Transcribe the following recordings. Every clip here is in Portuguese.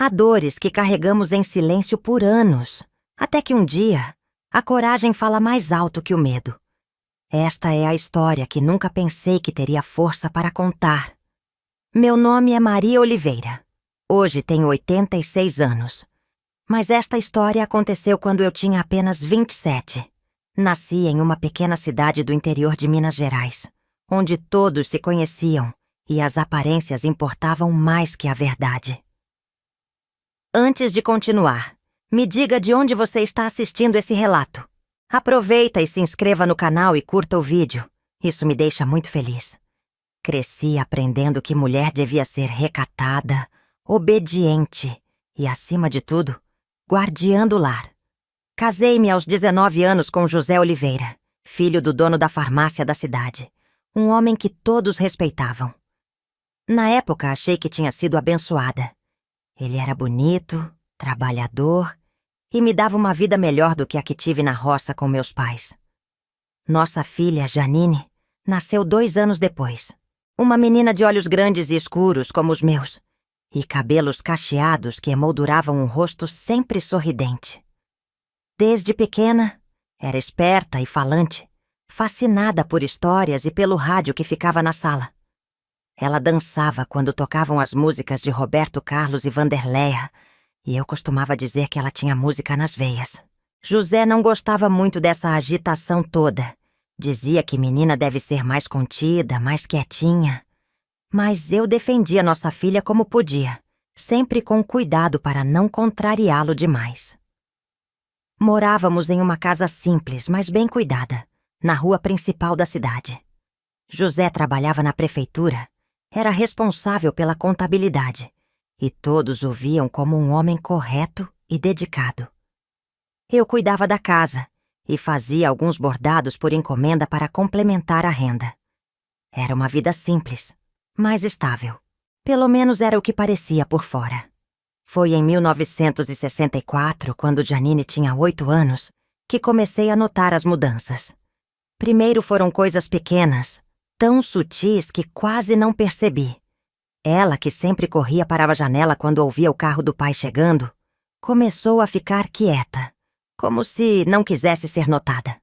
Há dores que carregamos em silêncio por anos, até que um dia, a coragem fala mais alto que o medo. Esta é a história que nunca pensei que teria força para contar. Meu nome é Maria Oliveira. Hoje tenho 86 anos. Mas esta história aconteceu quando eu tinha apenas 27. Nasci em uma pequena cidade do interior de Minas Gerais, onde todos se conheciam e as aparências importavam mais que a verdade. Antes de continuar, me diga de onde você está assistindo esse relato. Aproveita e se inscreva no canal e curta o vídeo. Isso me deixa muito feliz. Cresci aprendendo que mulher devia ser recatada, obediente e, acima de tudo, guardiã do lar. Casei-me aos 19 anos com José Oliveira, filho do dono da farmácia da cidade, um homem que todos respeitavam. Na época, achei que tinha sido abençoada. Ele era bonito, trabalhador e me dava uma vida melhor do que a que tive na roça com meus pais. Nossa filha, Janine, nasceu 2 anos depois. Uma menina de olhos grandes e escuros como os meus, e cabelos cacheados que emolduravam um rosto sempre sorridente. Desde pequena, era esperta e falante, fascinada por histórias e pelo rádio que ficava na sala. Ela dançava quando tocavam as músicas de Roberto Carlos e Vanderleia, e eu costumava dizer que ela tinha música nas veias. José não gostava muito dessa agitação toda. Dizia que menina deve ser mais contida, mais quietinha. Mas eu defendia nossa filha como podia, sempre com cuidado para não contrariá-lo demais. Morávamos em uma casa simples, mas bem cuidada, na rua principal da cidade. José trabalhava na prefeitura, era responsável pela contabilidade, e todos o viam como um homem correto e dedicado. Eu cuidava da casa e fazia alguns bordados por encomenda para complementar a renda. Era uma vida simples, mas estável. Pelo menos era o que parecia por fora. Foi em 1964, quando Janine tinha 8 anos, que comecei a notar as mudanças. Primeiro foram coisas pequenas, tão sutis que quase não percebi. Ela, que sempre corria para a janela quando ouvia o carro do pai chegando, começou a ficar quieta, como se não quisesse ser notada.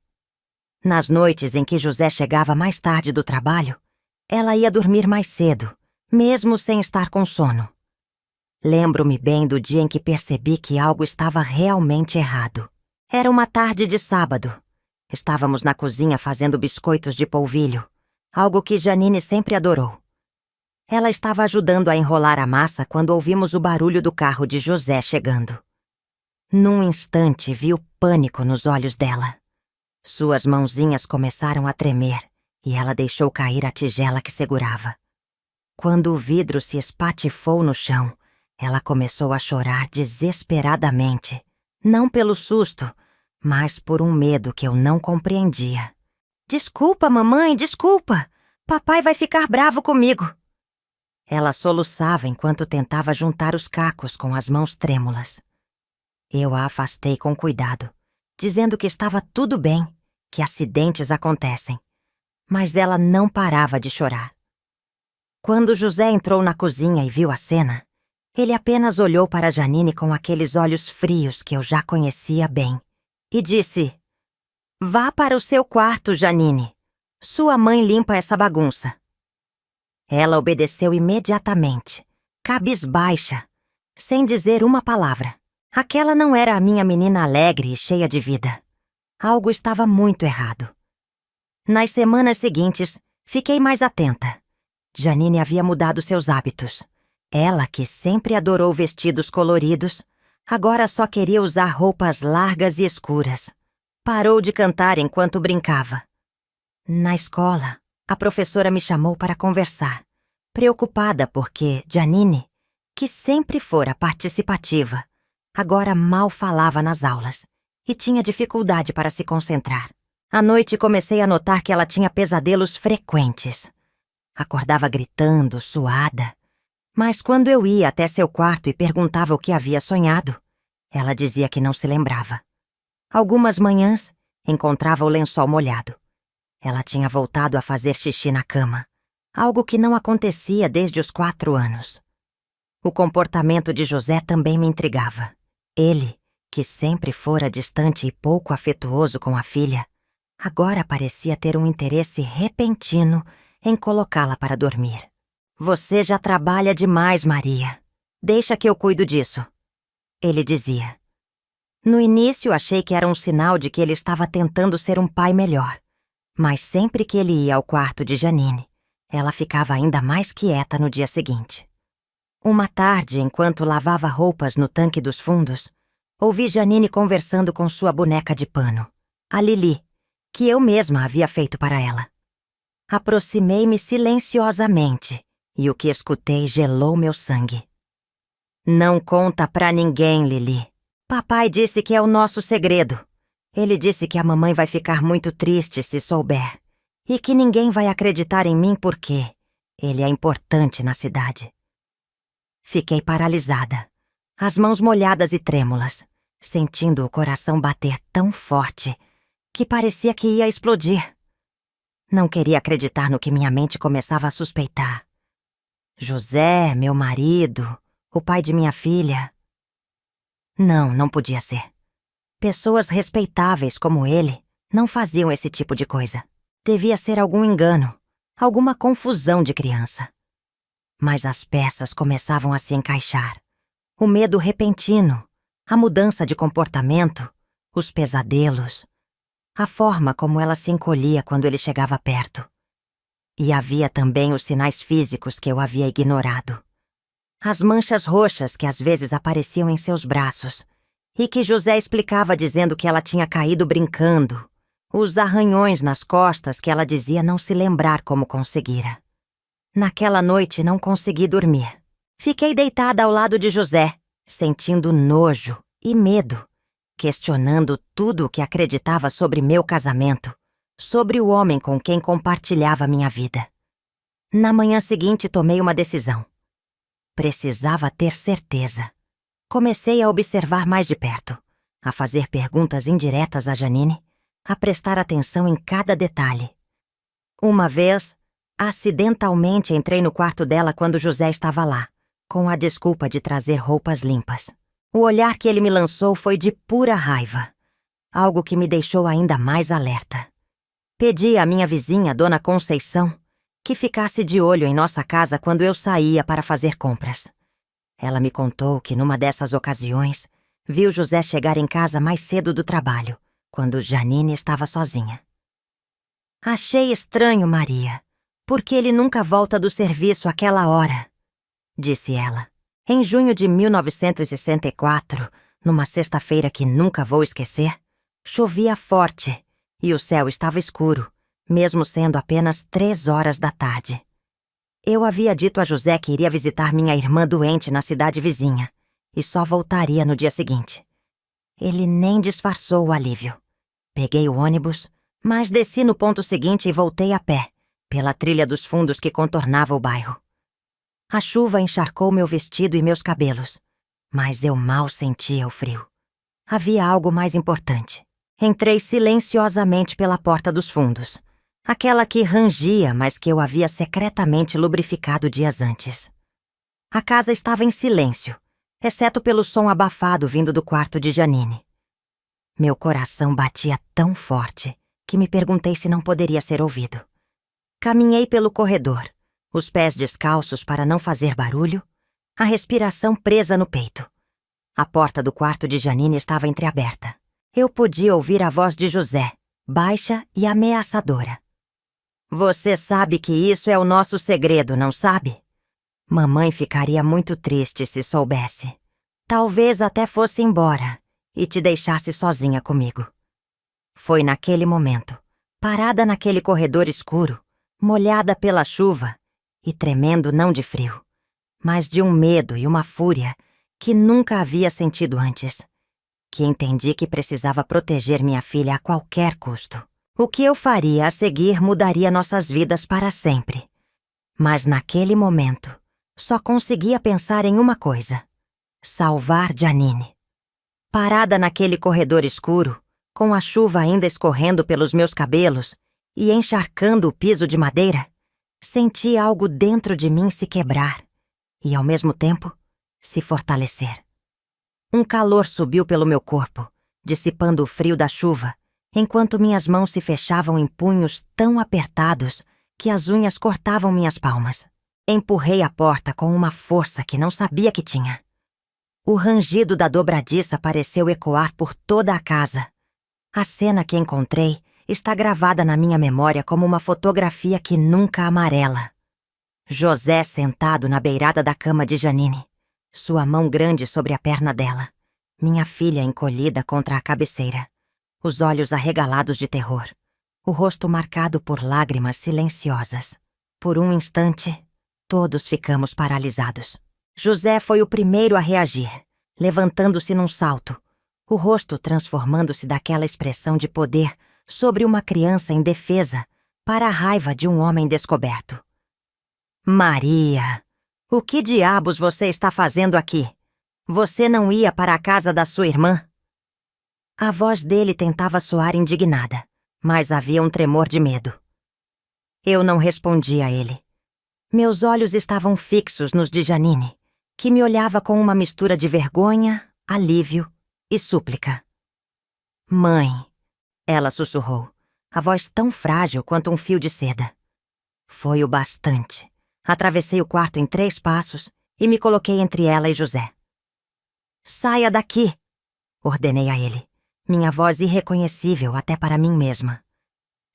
Nas noites em que José chegava mais tarde do trabalho, ela ia dormir mais cedo, mesmo sem estar com sono. Lembro-me bem do dia em que percebi que algo estava realmente errado. Era uma tarde de sábado. Estávamos na cozinha fazendo biscoitos de polvilho, algo que Janine sempre adorou. Ela estava ajudando a enrolar a massa quando ouvimos o barulho do carro de José chegando. Num instante, vi o pânico nos olhos dela. Suas mãozinhas começaram a tremer e ela deixou cair a tigela que segurava. Quando o vidro se espatifou no chão, ela começou a chorar desesperadamente, não pelo susto, mas por um medo que eu não compreendia. "Desculpa, mamãe, desculpa! Papai vai ficar bravo comigo!" Ela soluçava enquanto tentava juntar os cacos com as mãos trêmulas. Eu a afastei com cuidado, dizendo que estava tudo bem, que acidentes acontecem. Mas ela não parava de chorar. Quando José entrou na cozinha e viu a cena, ele apenas olhou para Janine com aqueles olhos frios que eu já conhecia bem e disse: "Vá para o seu quarto, Janine. Sua mãe limpa essa bagunça." Ela obedeceu imediatamente, cabisbaixa, sem dizer uma palavra. Aquela não era a minha menina alegre e cheia de vida. Algo estava muito errado. Nas semanas seguintes, fiquei mais atenta. Janine havia mudado seus hábitos. Ela, que sempre adorou vestidos coloridos, agora só queria usar roupas largas e escuras. Parou de cantar enquanto brincava. Na escola, a professora me chamou para conversar, preocupada porque Janine, que sempre fora participativa, agora mal falava nas aulas e tinha dificuldade para se concentrar. À noite comecei a notar que ela tinha pesadelos frequentes. Acordava gritando, suada, mas quando eu ia até seu quarto e perguntava o que havia sonhado, ela dizia que não se lembrava. Algumas manhãs, encontrava o lençol molhado. Ela tinha voltado a fazer xixi na cama, algo que não acontecia desde os 4 anos. O comportamento de José também me intrigava. Ele, que sempre fora distante e pouco afetuoso com a filha, agora parecia ter um interesse repentino em colocá-la para dormir. Você já trabalha demais, Maria. Deixa que eu cuido disso, ele dizia. No início achei que era um sinal de que ele estava tentando ser um pai melhor, mas sempre que ele ia ao quarto de Janine, ela ficava ainda mais quieta no dia seguinte. Uma tarde, enquanto lavava roupas no tanque dos fundos, ouvi Janine conversando com sua boneca de pano, a Lili, que eu mesma havia feito para ela. Aproximei-me silenciosamente e o que escutei gelou meu sangue. Não conta pra ninguém, Lili. Papai disse que é o nosso segredo. Ele disse que a mamãe vai ficar muito triste se souber e que ninguém vai acreditar em mim porque ele é importante na cidade. Fiquei paralisada, as mãos molhadas e trêmulas, sentindo o coração bater tão forte que parecia que ia explodir. Não queria acreditar no que minha mente começava a suspeitar. José, meu marido, o pai de minha filha. Não podia ser. Pessoas respeitáveis como ele não faziam esse tipo de coisa. Devia ser algum engano, alguma confusão de criança. Mas as peças começavam a se encaixar. O medo repentino, a mudança de comportamento, os pesadelos, a forma como ela se encolhia quando ele chegava perto. E havia também os sinais físicos que eu havia ignorado. As manchas roxas que às vezes apareciam em seus braços e que José explicava dizendo que ela tinha caído brincando, os arranhões nas costas que ela dizia não se lembrar como conseguira. Naquela noite não consegui dormir. Fiquei deitada ao lado de José, sentindo nojo e medo, questionando tudo o que acreditava sobre meu casamento, sobre o homem com quem compartilhava minha vida. Na manhã seguinte tomei uma decisão. Precisava ter certeza. Comecei a observar mais de perto, a fazer perguntas indiretas a Janine, a prestar atenção em cada detalhe. Uma vez, acidentalmente entrei no quarto dela quando José estava lá, com a desculpa de trazer roupas limpas. O olhar que ele me lançou foi de pura raiva, algo que me deixou ainda mais alerta. Pedi à minha vizinha, Dona Conceição, que ficasse de olho em nossa casa quando eu saía para fazer compras. Ela me contou que numa dessas ocasiões, viu José chegar em casa mais cedo do trabalho, quando Janine estava sozinha. Achei estranho, Maria, porque ele nunca volta do serviço àquela hora, disse ela. Em junho de 1964, numa sexta-feira que nunca vou esquecer, chovia forte e o céu estava escuro, mesmo sendo apenas 3 horas da tarde. Eu havia dito a José que iria visitar minha irmã doente na cidade vizinha e só voltaria no dia seguinte. Ele nem disfarçou o alívio. Peguei o ônibus, mas desci no ponto seguinte e voltei a pé, pela trilha dos fundos que contornava o bairro. A chuva encharcou meu vestido e meus cabelos, mas eu mal sentia o frio. Havia algo mais importante. Entrei silenciosamente pela porta dos fundos, aquela que rangia, mas que eu havia secretamente lubrificado dias antes. A casa estava em silêncio, exceto pelo som abafado vindo do quarto de Janine. Meu coração batia tão forte que me perguntei se não poderia ser ouvido. Caminhei pelo corredor, os pés descalços para não fazer barulho, a respiração presa no peito. A porta do quarto de Janine estava entreaberta. Eu podia ouvir a voz de José, baixa e ameaçadora. Você sabe que isso é o nosso segredo, não sabe? Mamãe ficaria muito triste se soubesse. Talvez até fosse embora e te deixasse sozinha comigo. Foi naquele momento, parada naquele corredor escuro, molhada pela chuva e tremendo não de frio, mas de um medo e uma fúria que nunca havia sentido antes, que entendi que precisava proteger minha filha a qualquer custo. O que eu faria a seguir mudaria nossas vidas para sempre. Mas naquele momento, só conseguia pensar em uma coisa: salvar Janine. Parada naquele corredor escuro, com a chuva ainda escorrendo pelos meus cabelos e encharcando o piso de madeira, senti algo dentro de mim se quebrar e, ao mesmo tempo, se fortalecer. Um calor subiu pelo meu corpo, dissipando o frio da chuva, enquanto minhas mãos se fechavam em punhos tão apertados que as unhas cortavam minhas palmas. Empurrei a porta com uma força que não sabia que tinha. O rangido da dobradiça pareceu ecoar por toda a casa. A cena que encontrei está gravada na minha memória como uma fotografia que nunca amarela. José sentado na beirada da cama de Janine, sua mão grande sobre a perna dela, minha filha encolhida contra a cabeceira, os olhos arregalados de terror, o rosto marcado por lágrimas silenciosas. Por um instante, todos ficamos paralisados. José foi o primeiro a reagir, levantando-se num salto, o rosto transformando-se daquela expressão de poder sobre uma criança indefesa para a raiva de um homem descoberto. Maria, o que diabos você está fazendo aqui? Você não ia para a casa da sua irmã? A voz dele tentava soar indignada, mas havia um tremor de medo. Eu não respondi a ele. Meus olhos estavam fixos nos de Janine, que me olhava com uma mistura de vergonha, alívio e súplica. Mãe, ela sussurrou, a voz tão frágil quanto um fio de seda. Foi o bastante. Atravessei o quarto em 3 passos e me coloquei entre ela e José. Saia daqui, ordenei a ele, minha voz irreconhecível até para mim mesma.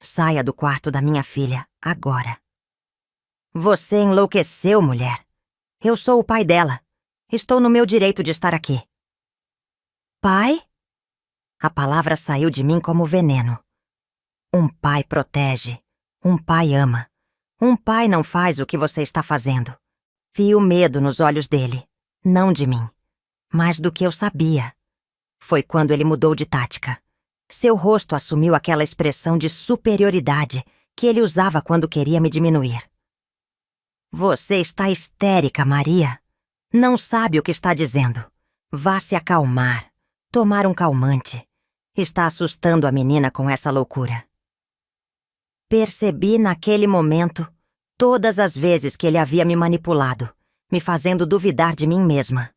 Saia do quarto da minha filha, agora. Você enlouqueceu, mulher. Eu sou o pai dela. Estou no meu direito de estar aqui. Pai? A palavra saiu de mim como veneno. Um pai protege. Um pai ama. Um pai não faz o que você está fazendo. Vi o medo nos olhos dele. Não de mim. Mais do que eu sabia. Foi quando ele mudou de tática. Seu rosto assumiu aquela expressão de superioridade que ele usava quando queria me diminuir. Você está histérica, Maria. Não sabe o que está dizendo. Vá se acalmar. Tomar um calmante. Está assustando a menina com essa loucura. Percebi naquele momento todas as vezes que ele havia me manipulado, me fazendo duvidar de mim mesma.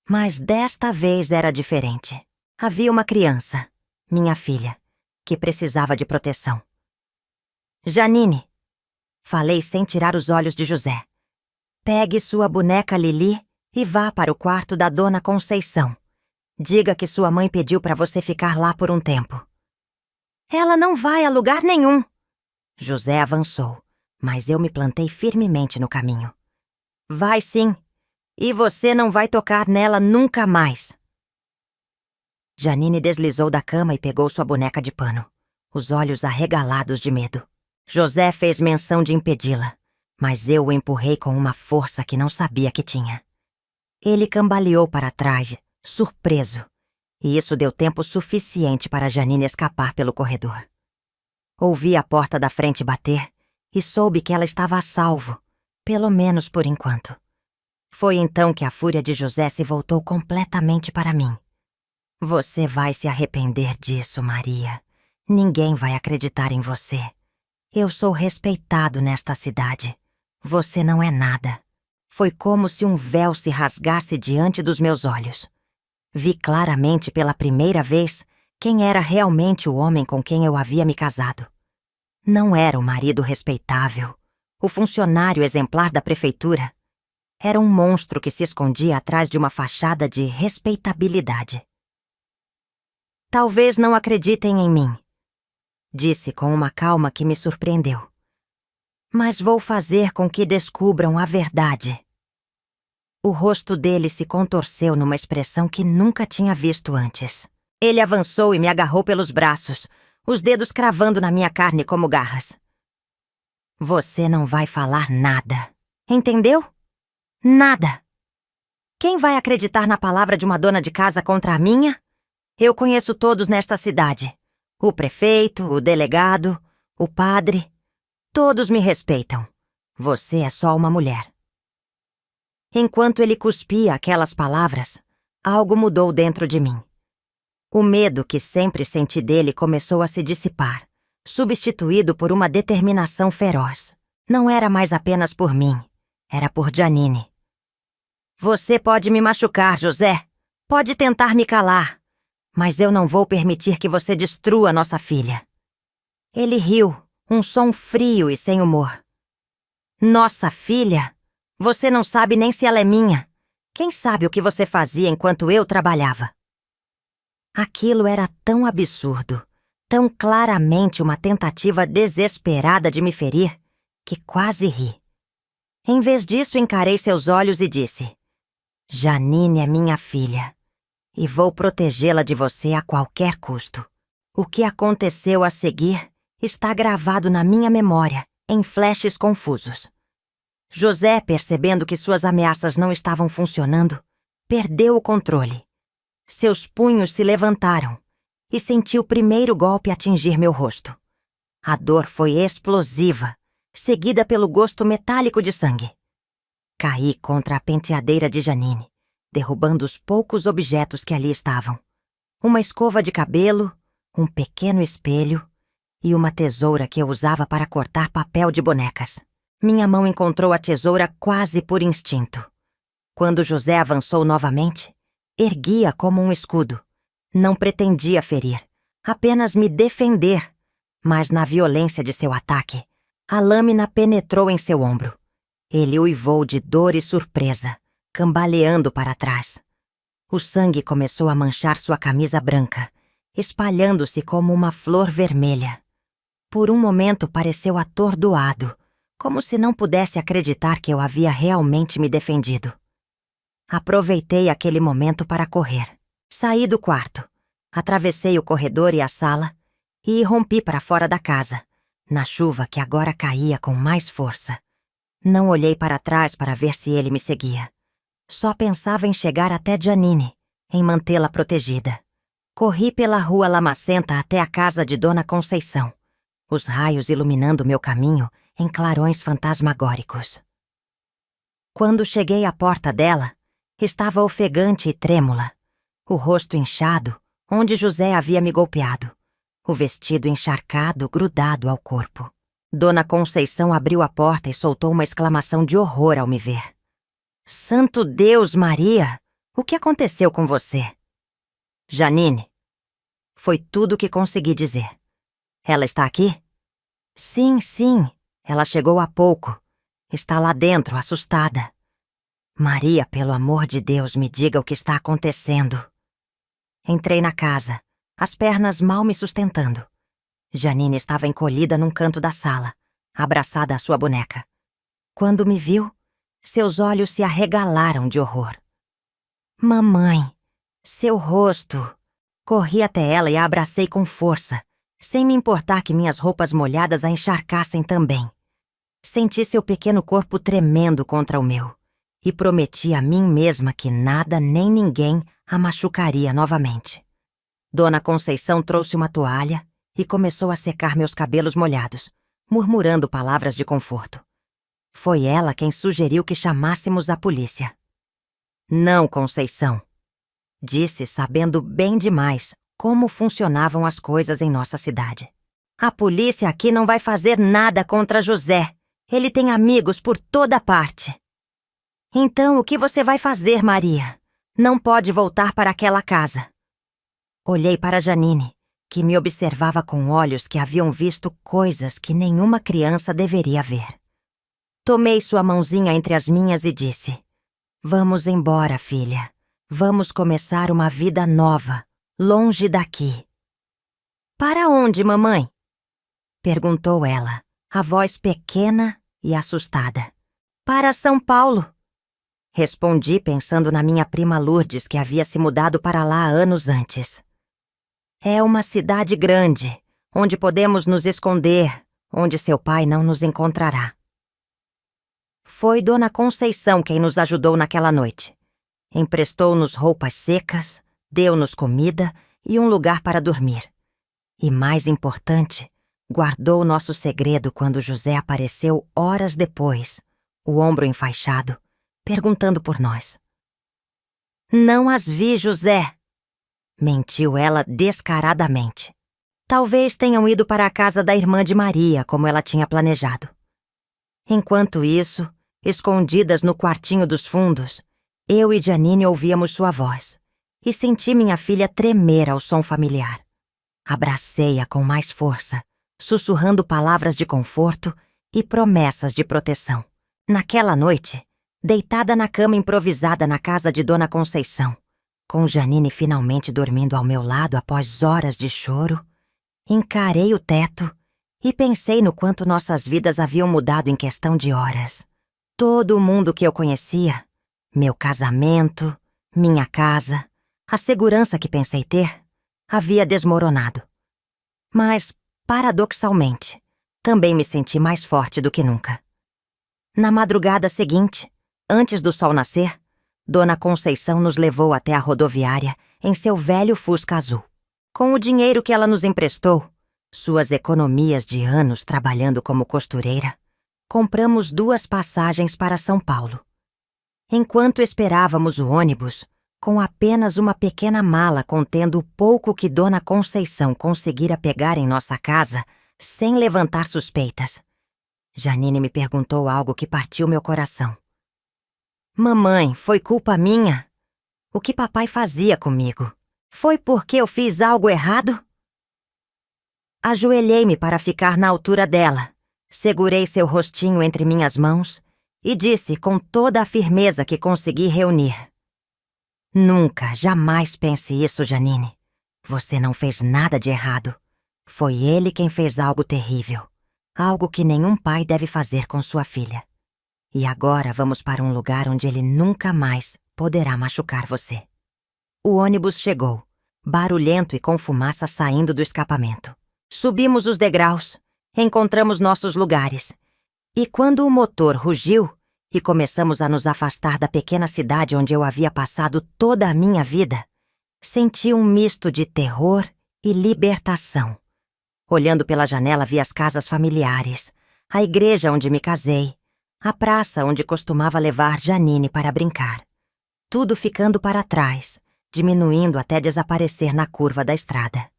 Mas desta vez era diferente. Havia uma criança, minha filha, que precisava de proteção. Janine, falei sem tirar os olhos de José. Pegue sua boneca Lili e vá para o quarto da Dona Conceição. Diga que sua mãe pediu para você ficar lá por um tempo. Ela não vai a lugar nenhum. José avançou, mas eu me plantei firmemente no caminho. Vai sim, e você não vai tocar nela nunca mais. Janine deslizou da cama e pegou sua boneca de pano, os olhos arregalados de medo. José fez menção de impedi-la, mas eu o empurrei com uma força que não sabia que tinha. Ele cambaleou para trás, surpreso, e isso deu tempo suficiente para Janine escapar pelo corredor. Ouvi a porta da frente bater e soube que ela estava a salvo, pelo menos por enquanto. Foi então que a fúria de José se voltou completamente para mim. Você vai se arrepender disso, Maria. Ninguém vai acreditar em você. Eu sou respeitado nesta cidade. Você não é nada. Foi como se um véu se rasgasse diante dos meus olhos. Vi claramente pela primeira vez quem era realmente o homem com quem eu havia me casado. Não era o marido respeitável, o funcionário exemplar da prefeitura. Era um monstro que se escondia atrás de uma fachada de respeitabilidade. Talvez não acreditem em mim, disse com uma calma que me surpreendeu. Mas vou fazer com que descubram a verdade. O rosto dele se contorceu numa expressão que nunca tinha visto antes. Ele avançou e me agarrou pelos braços, os dedos cravando na minha carne como garras. Você não vai falar nada, entendeu? Nada. Quem vai acreditar na palavra de uma dona de casa contra a minha? Eu conheço todos nesta cidade. O prefeito, o delegado, o padre. Todos me respeitam. Você é só uma mulher. Enquanto ele cuspia aquelas palavras, algo mudou dentro de mim. O medo que sempre senti dele começou a se dissipar, substituído por uma determinação feroz. Não era mais apenas por mim, era por Janine. Você pode me machucar, José. Pode tentar me calar. Mas eu não vou permitir que você destrua nossa filha. Ele riu, um som frio e sem humor. Nossa filha? Você não sabe nem se ela é minha. Quem sabe o que você fazia enquanto eu trabalhava? Aquilo era tão absurdo, tão claramente uma tentativa desesperada de me ferir, que quase ri. Em vez disso, encarei seus olhos e disse: Janine é minha filha, e vou protegê-la de você a qualquer custo. O que aconteceu a seguir está gravado na minha memória, em flashes confusos. José, percebendo que suas ameaças não estavam funcionando, perdeu o controle. Seus punhos se levantaram e senti o primeiro golpe atingir meu rosto. A dor foi explosiva, seguida pelo gosto metálico de sangue. Caí contra a penteadeira de Janine, derrubando os poucos objetos que ali estavam. Uma escova de cabelo, um pequeno espelho e uma tesoura que eu usava para cortar papel de bonecas. Minha mão encontrou a tesoura quase por instinto. Quando José avançou novamente, ergui-a como um escudo. Não pretendia ferir, apenas me defender, mas na violência de seu ataque, a lâmina penetrou em seu ombro. Ele uivou de dor e surpresa, cambaleando para trás. O sangue começou a manchar sua camisa branca, espalhando-se como uma flor vermelha. Por um momento pareceu atordoado, como se não pudesse acreditar que eu havia realmente me defendido. Aproveitei aquele momento para correr. Saí do quarto, atravessei o corredor e a sala e irrompi para fora da casa, na chuva que agora caía com mais força. Não olhei para trás para ver se ele me seguia. Só pensava em chegar até Janine, em mantê-la protegida. Corri pela rua lamacenta até a casa de Dona Conceição, os raios iluminando meu caminho em clarões fantasmagóricos. Quando cheguei à porta dela, estava ofegante e trêmula, o rosto inchado, onde José havia me golpeado, o vestido encharcado grudado ao corpo. Dona Conceição abriu a porta e soltou uma exclamação de horror ao me ver. Santo Deus, Maria! O que aconteceu com você? Janine. Foi tudo o que consegui dizer. Ela está aqui? Sim, sim. Ela chegou há pouco. Está lá dentro, assustada. Maria, pelo amor de Deus, me diga o que está acontecendo. Entrei na casa, as pernas mal me sustentando. Janine estava encolhida num canto da sala, abraçada à sua boneca. Quando me viu, seus olhos se arregalaram de horror. Mamãe, seu rosto. Corri até ela e a abracei com força, sem me importar que minhas roupas molhadas a encharcassem também. Senti seu pequeno corpo tremendo contra o meu e prometi a mim mesma que nada nem ninguém a machucaria novamente. Dona Conceição trouxe uma toalha e começou a secar meus cabelos molhados, murmurando palavras de conforto. Foi ela quem sugeriu que chamássemos a polícia. Não, Conceição, disse, sabendo bem demais como funcionavam as coisas em nossa cidade. A polícia aqui não vai fazer nada contra José. Ele tem amigos por toda parte. Então, o que você vai fazer, Maria? Não pode voltar para aquela casa. Olhei para Janine, que me observava com olhos que haviam visto coisas que nenhuma criança deveria ver. Tomei sua mãozinha entre as minhas e disse: Vamos embora, filha. Vamos começar uma vida nova, longe daqui. Para onde, mamãe? Perguntou ela, a voz pequena e assustada. Para São Paulo. Respondi pensando na minha prima Lourdes, que havia se mudado para lá anos antes. É uma cidade grande, onde podemos nos esconder, onde seu pai não nos encontrará. Foi Dona Conceição quem nos ajudou naquela noite. Emprestou-nos roupas secas, deu-nos comida e um lugar para dormir. E, mais importante, guardou nosso segredo quando José apareceu horas depois, o ombro enfaixado, perguntando por nós. Não as vi, José, mentiu ela descaradamente. Talvez tenham ido para a casa da irmã de Maria, como ela tinha planejado. Enquanto isso, escondidas no quartinho dos fundos, Eu e Janine ouvíamos sua voz e senti minha filha tremer ao som familiar. Abracei-a com mais força, sussurrando palavras de conforto e promessas de proteção. Naquela noite, deitada na cama improvisada na casa de Dona Conceição, com Janine finalmente dormindo ao meu lado após horas de choro, encarei o teto e pensei no quanto nossas vidas haviam mudado em questão de horas. Todo mundo que eu conhecia, meu casamento, minha casa, a segurança que pensei ter, havia desmoronado. Mas, paradoxalmente, também me senti mais forte do que nunca. Na madrugada seguinte, antes do sol nascer, Dona Conceição nos levou até a rodoviária em seu velho Fusca azul. Com o dinheiro que ela nos emprestou, suas economias de anos trabalhando como costureira, compramos 2 passagens para São Paulo. Enquanto esperávamos o ônibus, com apenas uma pequena mala contendo o pouco que Dona Conceição conseguira pegar em nossa casa, sem levantar suspeitas, Janine me perguntou algo que partiu meu coração. Mamãe, foi culpa minha? O que papai fazia comigo? Foi porque eu fiz algo errado? Ajoelhei-me para ficar na altura dela, segurei seu rostinho entre minhas mãos e disse com toda a firmeza que consegui reunir: Nunca, jamais pense isso, Janine. Você não fez nada de errado. Foi ele quem fez algo terrível. Algo que nenhum pai deve fazer com sua filha. E agora vamos para um lugar onde ele nunca mais poderá machucar você. O ônibus chegou, barulhento e com fumaça saindo do escapamento. Subimos os degraus, encontramos nossos lugares. E quando o motor rugiu e começamos a nos afastar da pequena cidade onde eu havia passado toda a minha vida, senti um misto de terror e libertação. Olhando pela janela vi as casas familiares, a igreja onde me casei, a praça onde costumava levar Janine para brincar. Tudo ficando para trás, diminuindo até desaparecer na curva da estrada.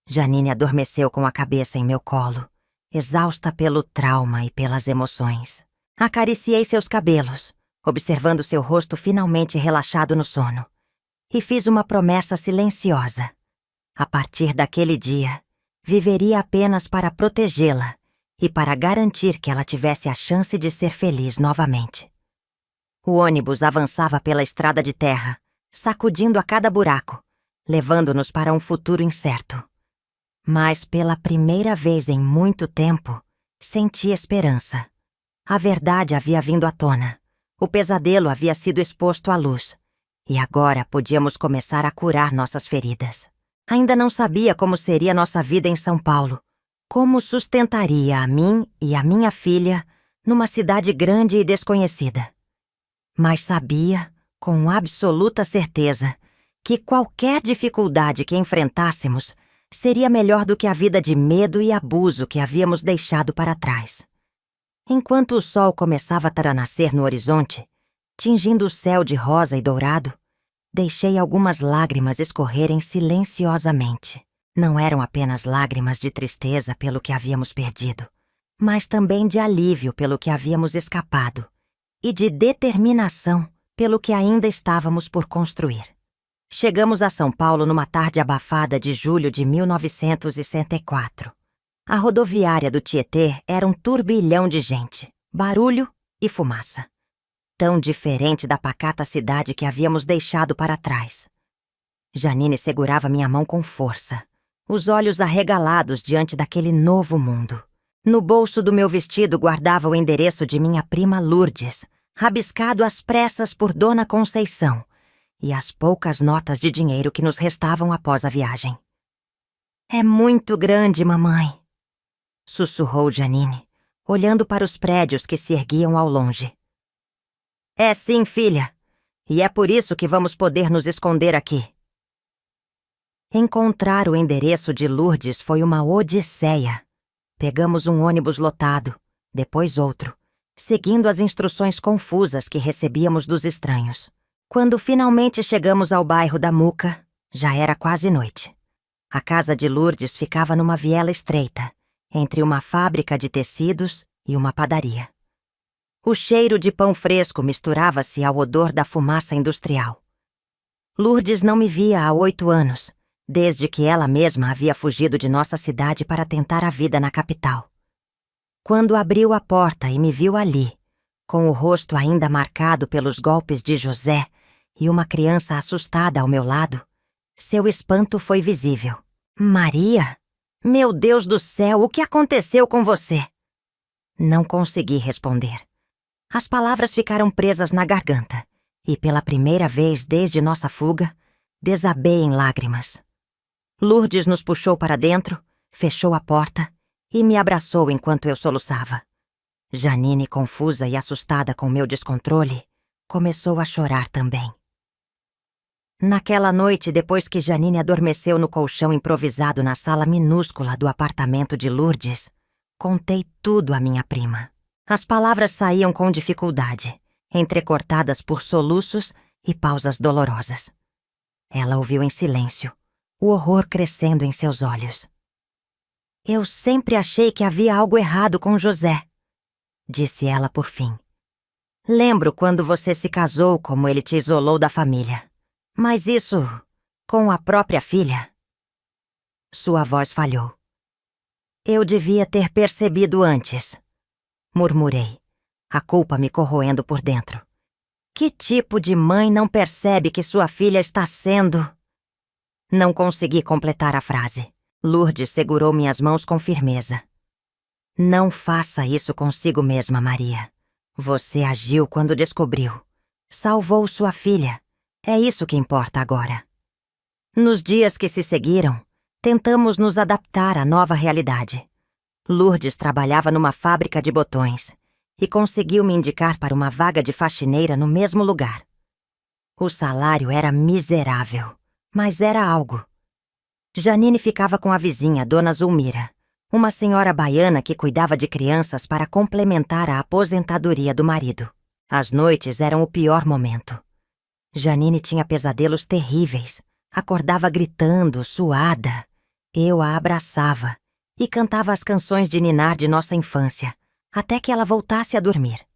Janine adormeceu com a cabeça em meu colo, exausta pelo trauma e pelas emoções. Acariciei seus cabelos, observando seu rosto finalmente relaxado no sono, e fiz uma promessa silenciosa. A partir daquele dia, viveria apenas para protegê-la e para garantir que ela tivesse a chance de ser feliz novamente. O ônibus avançava pela estrada de terra, sacudindo a cada buraco, levando-nos para um futuro incerto. Mas pela primeira vez em muito tempo, senti esperança. A verdade havia vindo à tona. O pesadelo havia sido exposto à luz. E agora podíamos começar a curar nossas feridas. Ainda não sabia como seria nossa vida em São Paulo. Como sustentaria a mim e a minha filha numa cidade grande e desconhecida. Mas sabia, com absoluta certeza, que qualquer dificuldade que enfrentássemos seria melhor do que a vida de medo e abuso que havíamos deixado para trás. Enquanto o sol começava a nascer no horizonte, tingindo o céu de rosa e dourado, deixei algumas lágrimas escorrerem silenciosamente. Não eram apenas lágrimas de tristeza pelo que havíamos perdido, mas também de alívio pelo que havíamos escapado e de determinação pelo que ainda estávamos por construir. Chegamos a São Paulo numa tarde abafada de julho de 1964. A rodoviária do Tietê era um turbilhão de gente, barulho e fumaça. Tão diferente da pacata cidade que havíamos deixado para trás. Janine segurava minha mão com força, os olhos arregalados diante daquele novo mundo. No bolso do meu vestido guardava o endereço de minha prima Lourdes, rabiscado às pressas por Dona Conceição, e as poucas notas de dinheiro que nos restavam após a viagem. É muito grande, mamãe, sussurrou Janine, olhando para os prédios que se erguiam ao longe. É sim, filha, e é por isso que vamos poder nos esconder aqui. Encontrar o endereço de Lourdes foi uma odisseia. Pegamos um ônibus lotado, depois outro, seguindo as instruções confusas que recebíamos dos estranhos. Quando finalmente chegamos ao bairro da Muca, já era quase noite. A casa de Lourdes ficava numa viela estreita, entre uma fábrica de tecidos e uma padaria. O cheiro de pão fresco misturava-se ao odor da fumaça industrial. Lourdes não me via há 8 anos, desde que ela mesma havia fugido de nossa cidade para tentar a vida na capital. Quando abriu a porta e me viu ali, com o rosto ainda marcado pelos golpes de José e uma criança assustada ao meu lado, seu espanto foi visível. Maria? Meu Deus do céu, o que aconteceu com você? Não consegui responder. As palavras ficaram presas na garganta e, pela primeira vez desde nossa fuga, desabei em lágrimas. Lourdes nos puxou para dentro, fechou a porta e me abraçou enquanto eu soluçava. Janine, confusa e assustada com meu descontrole, começou a chorar também. Naquela noite, depois que Janine adormeceu no colchão improvisado na sala minúscula do apartamento de Lourdes, contei tudo à minha prima. As palavras saíam com dificuldade, entrecortadas por soluços e pausas dolorosas. Ela ouviu em silêncio, o horror crescendo em seus olhos. Eu sempre achei que havia algo errado com José, disse ela por fim. Lembro quando você se casou como ele te isolou da família. Mas isso, com a própria filha? Sua voz falhou. Eu devia ter percebido antes, murmurei, a culpa me corroendo por dentro. Que tipo de mãe não percebe que sua filha está sendo... Não consegui completar a frase. Lourdes segurou minhas mãos com firmeza. Não faça isso consigo mesma, Maria. Você agiu quando descobriu. Salvou sua filha. É isso que importa agora. Nos dias que se seguiram, tentamos nos adaptar à nova realidade. Lourdes trabalhava numa fábrica de botões e conseguiu me indicar para uma vaga de faxineira no mesmo lugar. O salário era miserável, mas era algo. Janine ficava com a vizinha, Dona Zulmira, uma senhora baiana que cuidava de crianças para complementar a aposentadoria do marido. As noites eram o pior momento. Janine tinha pesadelos terríveis, acordava gritando, suada. Eu a abraçava e cantava as canções de ninar de nossa infância, até que ela voltasse a dormir.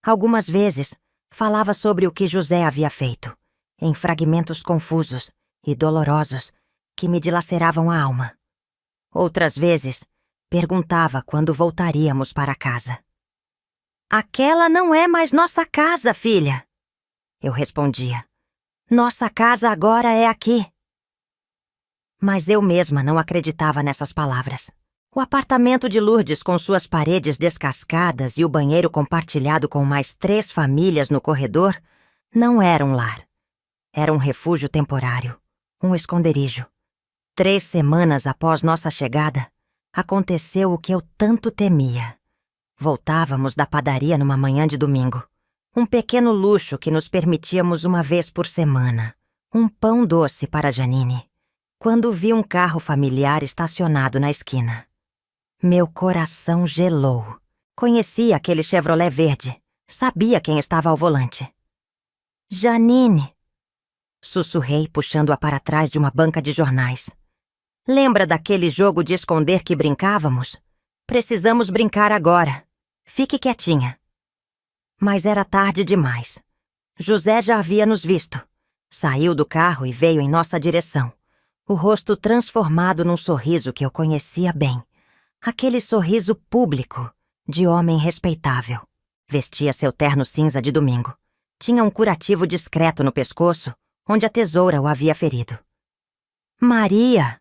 Algumas vezes, falava sobre o que José havia feito, em fragmentos confusos e dolorosos que me dilaceravam a alma. Outras vezes, perguntava quando voltaríamos para casa. Aquela não é mais nossa casa, filha, eu respondia. Nossa casa agora é aqui. Mas eu mesma não acreditava nessas palavras. O apartamento de Lourdes, com suas paredes descascadas e o banheiro compartilhado com mais 3 famílias no corredor, não era um lar. Era um refúgio temporário, um esconderijo. 3 semanas após nossa chegada, aconteceu o que eu tanto temia. Voltávamos da padaria numa manhã de domingo. Um pequeno luxo que nos permitíamos uma vez por semana. Um pão doce para Janine. Quando vi um carro familiar estacionado na esquina. Meu coração gelou. Conhecia aquele Chevrolet verde. Sabia quem estava ao volante. Janine, sussurrei puxando-a para trás de uma banca de jornais. Lembra daquele jogo de esconder que brincávamos? Precisamos brincar agora. Fique quietinha. Mas era tarde demais. José já havia nos visto. Saiu do carro e veio em nossa direção. O rosto transformado num sorriso que eu conhecia bem. Aquele sorriso público, de homem respeitável. Vestia seu terno cinza de domingo. Tinha um curativo discreto no pescoço, onde a tesoura o havia ferido. Maria!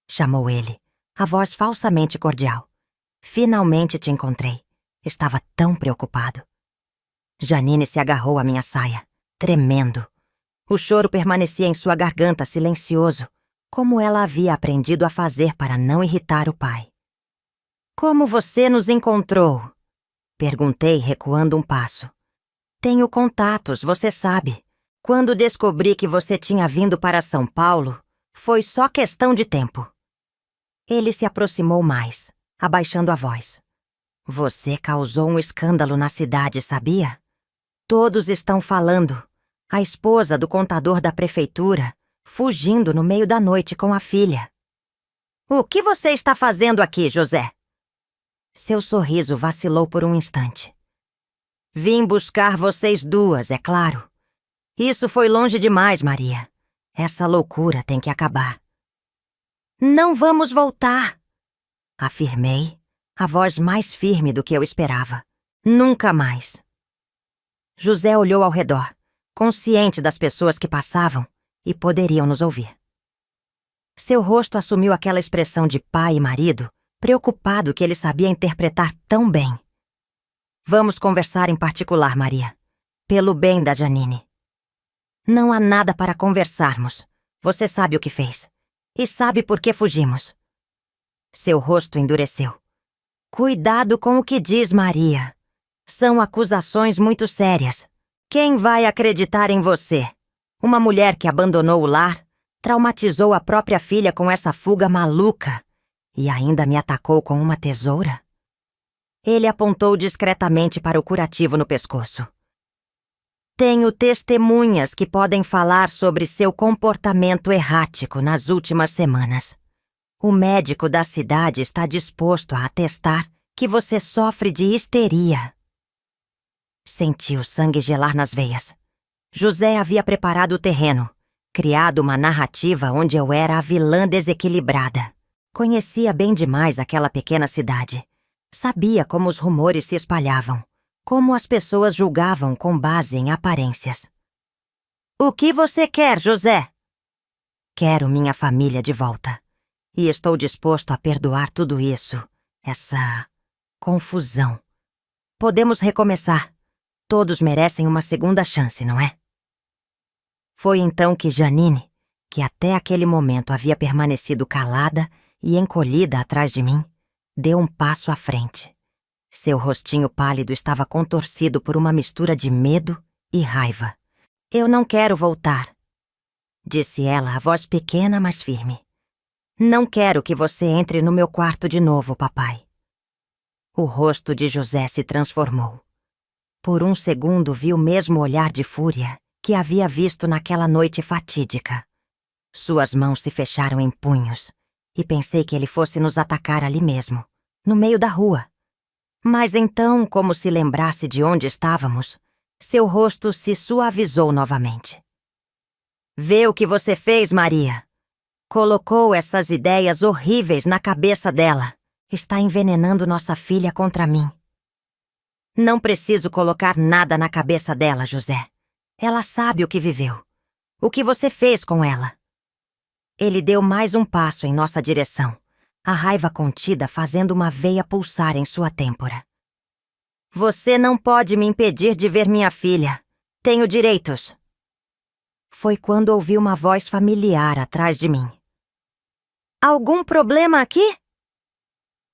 Chamou ele, a voz falsamente cordial. Finalmente te encontrei. Estava tão preocupado. Janine se agarrou à minha saia, tremendo. O choro permanecia em sua garganta silencioso, como ela havia aprendido a fazer para não irritar o pai. Como você nos encontrou? Perguntei, recuando um passo. Tenho contatos, você sabe. Quando descobri que você tinha vindo para São Paulo, foi só questão de tempo. Ele se aproximou mais, abaixando a voz. Você causou um escândalo na cidade, sabia? Todos estão falando. A esposa do contador da prefeitura, fugindo no meio da noite com a filha. O que você está fazendo aqui, José? Seu sorriso vacilou por um instante. Vim buscar vocês duas, é claro. Isso foi longe demais, Maria. Essa loucura tem que acabar. Não vamos voltar, afirmei, a voz mais firme do que eu esperava. Nunca mais. José olhou ao redor, consciente das pessoas que passavam e poderiam nos ouvir. Seu rosto assumiu aquela expressão de pai e marido, preocupado que ele sabia interpretar tão bem. Vamos conversar em particular, Maria. Pelo bem da Janine. Não há nada para conversarmos. Você sabe o que fez. E sabe por que fugimos. Seu rosto endureceu. Cuidado com o que diz, Maria. São acusações muito sérias. Quem vai acreditar em você? Uma mulher que abandonou o lar, traumatizou a própria filha com essa fuga maluca e ainda me atacou com uma tesoura? Ele apontou discretamente para o curativo no pescoço. Tenho testemunhas que podem falar sobre seu comportamento errático nas últimas semanas. O médico da cidade está disposto a atestar que você sofre de histeria. Senti o sangue gelar nas veias. José havia preparado o terreno, criado uma narrativa onde eu era a vilã desequilibrada. Conhecia bem demais aquela pequena cidade. Sabia como os rumores se espalhavam, como as pessoas julgavam com base em aparências. O que você quer, José? Quero minha família de volta. E estou disposto a perdoar tudo isso, essa confusão. Podemos recomeçar. Todos merecem uma segunda chance, não é? Foi então que Janine, que até aquele momento havia permanecido calada e encolhida atrás de mim, deu um passo à frente. Seu rostinho pálido estava contorcido por uma mistura de medo e raiva. Eu não quero voltar, disse ela, a voz pequena, mas firme. Não quero que você entre no meu quarto de novo, papai. O rosto de José se transformou. Por um segundo vi o mesmo olhar de fúria que havia visto naquela noite fatídica. Suas mãos se fecharam em punhos e pensei que ele fosse nos atacar ali mesmo, no meio da rua. Mas então, como se lembrasse de onde estávamos, seu rosto se suavizou novamente. Vê o que você fez, Maria. Colocou essas ideias horríveis na cabeça dela. Está envenenando nossa filha contra mim. Não preciso colocar nada na cabeça dela, José. Ela sabe o que viveu. O que você fez com ela. Ele deu mais um passo em nossa direção, a raiva contida fazendo uma veia pulsar em sua têmpora. Você não pode me impedir de ver minha filha. Tenho direitos. Foi quando ouvi uma voz familiar atrás de mim. Algum problema aqui?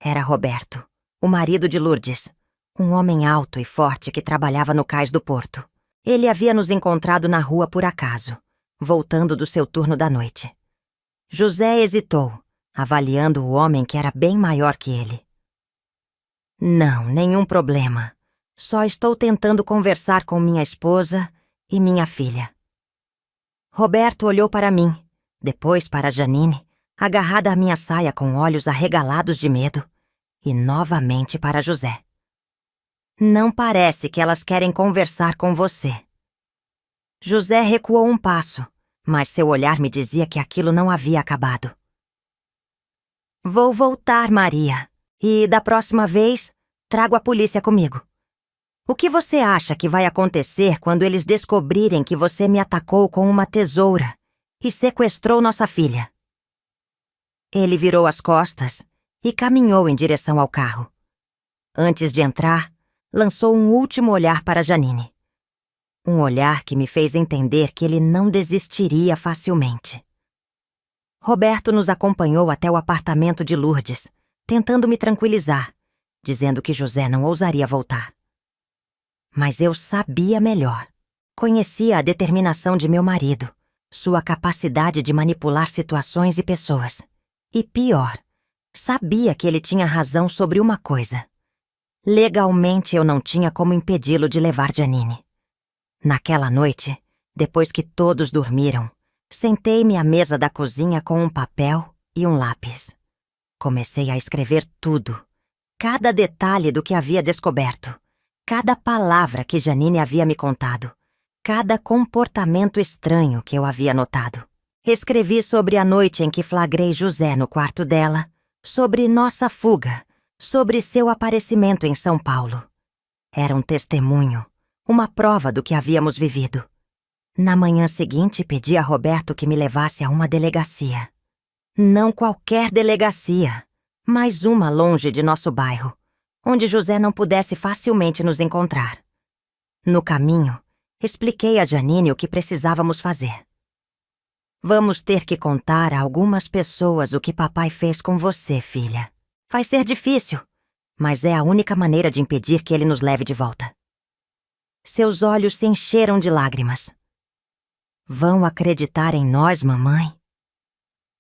Era Roberto, o marido de Lourdes, um homem alto e forte que trabalhava no cais do porto. Ele havia nos encontrado na rua por acaso, voltando do seu turno da noite. José hesitou, avaliando o homem que era bem maior que ele. Não, nenhum problema. Só estou tentando conversar com minha esposa e minha filha. Roberto olhou para mim, depois para Janine, agarrada à minha saia com olhos arregalados de medo, e novamente para José. Não parece que elas querem conversar com você. José recuou um passo, mas seu olhar me dizia que aquilo não havia acabado. Vou voltar, Maria, e da próxima vez, trago a polícia comigo. O que você acha que vai acontecer quando eles descobrirem que você me atacou com uma tesoura e sequestrou nossa filha? Ele virou as costas e caminhou em direção ao carro. Antes de entrar, lançou um último olhar para Janine. Um olhar que me fez entender que ele não desistiria facilmente. Roberto nos acompanhou até o apartamento de Lourdes, tentando me tranquilizar, dizendo que José não ousaria voltar. Mas eu sabia melhor. Conhecia a determinação de meu marido, sua capacidade de manipular situações e pessoas. E pior, sabia que ele tinha razão sobre uma coisa. Legalmente eu não tinha como impedi-lo de levar Janine. Naquela noite, depois que todos dormiram, sentei-me à mesa da cozinha com um papel e um lápis. Comecei a escrever tudo, cada detalhe do que havia descoberto, cada palavra que Janine havia me contado, cada comportamento estranho que eu havia notado. Escrevi sobre a noite em que flagrei José no quarto dela, sobre nossa fuga, sobre seu aparecimento em São Paulo. Era um testemunho, uma prova do que havíamos vivido. Na manhã seguinte, pedi a Roberto que me levasse a uma delegacia. Não qualquer delegacia, mas uma longe de nosso bairro, onde José não pudesse facilmente nos encontrar. No caminho, expliquei a Janine o que precisávamos fazer. Vamos ter que contar a algumas pessoas o que papai fez com você, filha. Vai ser difícil, mas é a única maneira de impedir que ele nos leve de volta. Seus olhos se encheram de lágrimas. Vão acreditar em nós, mamãe?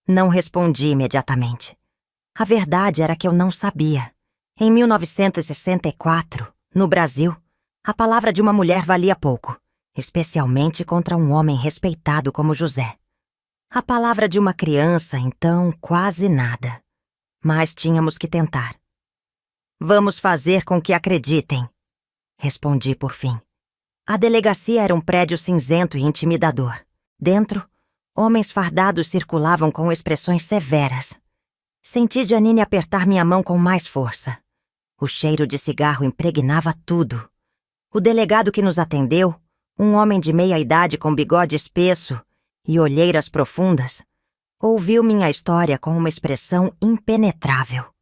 Não respondi imediatamente. A verdade era que eu não sabia. Em 1964, no Brasil, a palavra de uma mulher valia pouco, especialmente contra um homem respeitado como José. A palavra de uma criança, então, quase nada. Mas tínhamos que tentar. Vamos fazer com que acreditem, respondi por fim. A delegacia era um prédio cinzento e intimidador. Dentro, homens fardados circulavam com expressões severas. Senti Janine apertar minha mão com mais força. O cheiro de cigarro impregnava tudo. O delegado que nos atendeu, um homem de meia idade com bigode espesso e olheiras profundas, ouviu minha história com uma expressão impenetrável.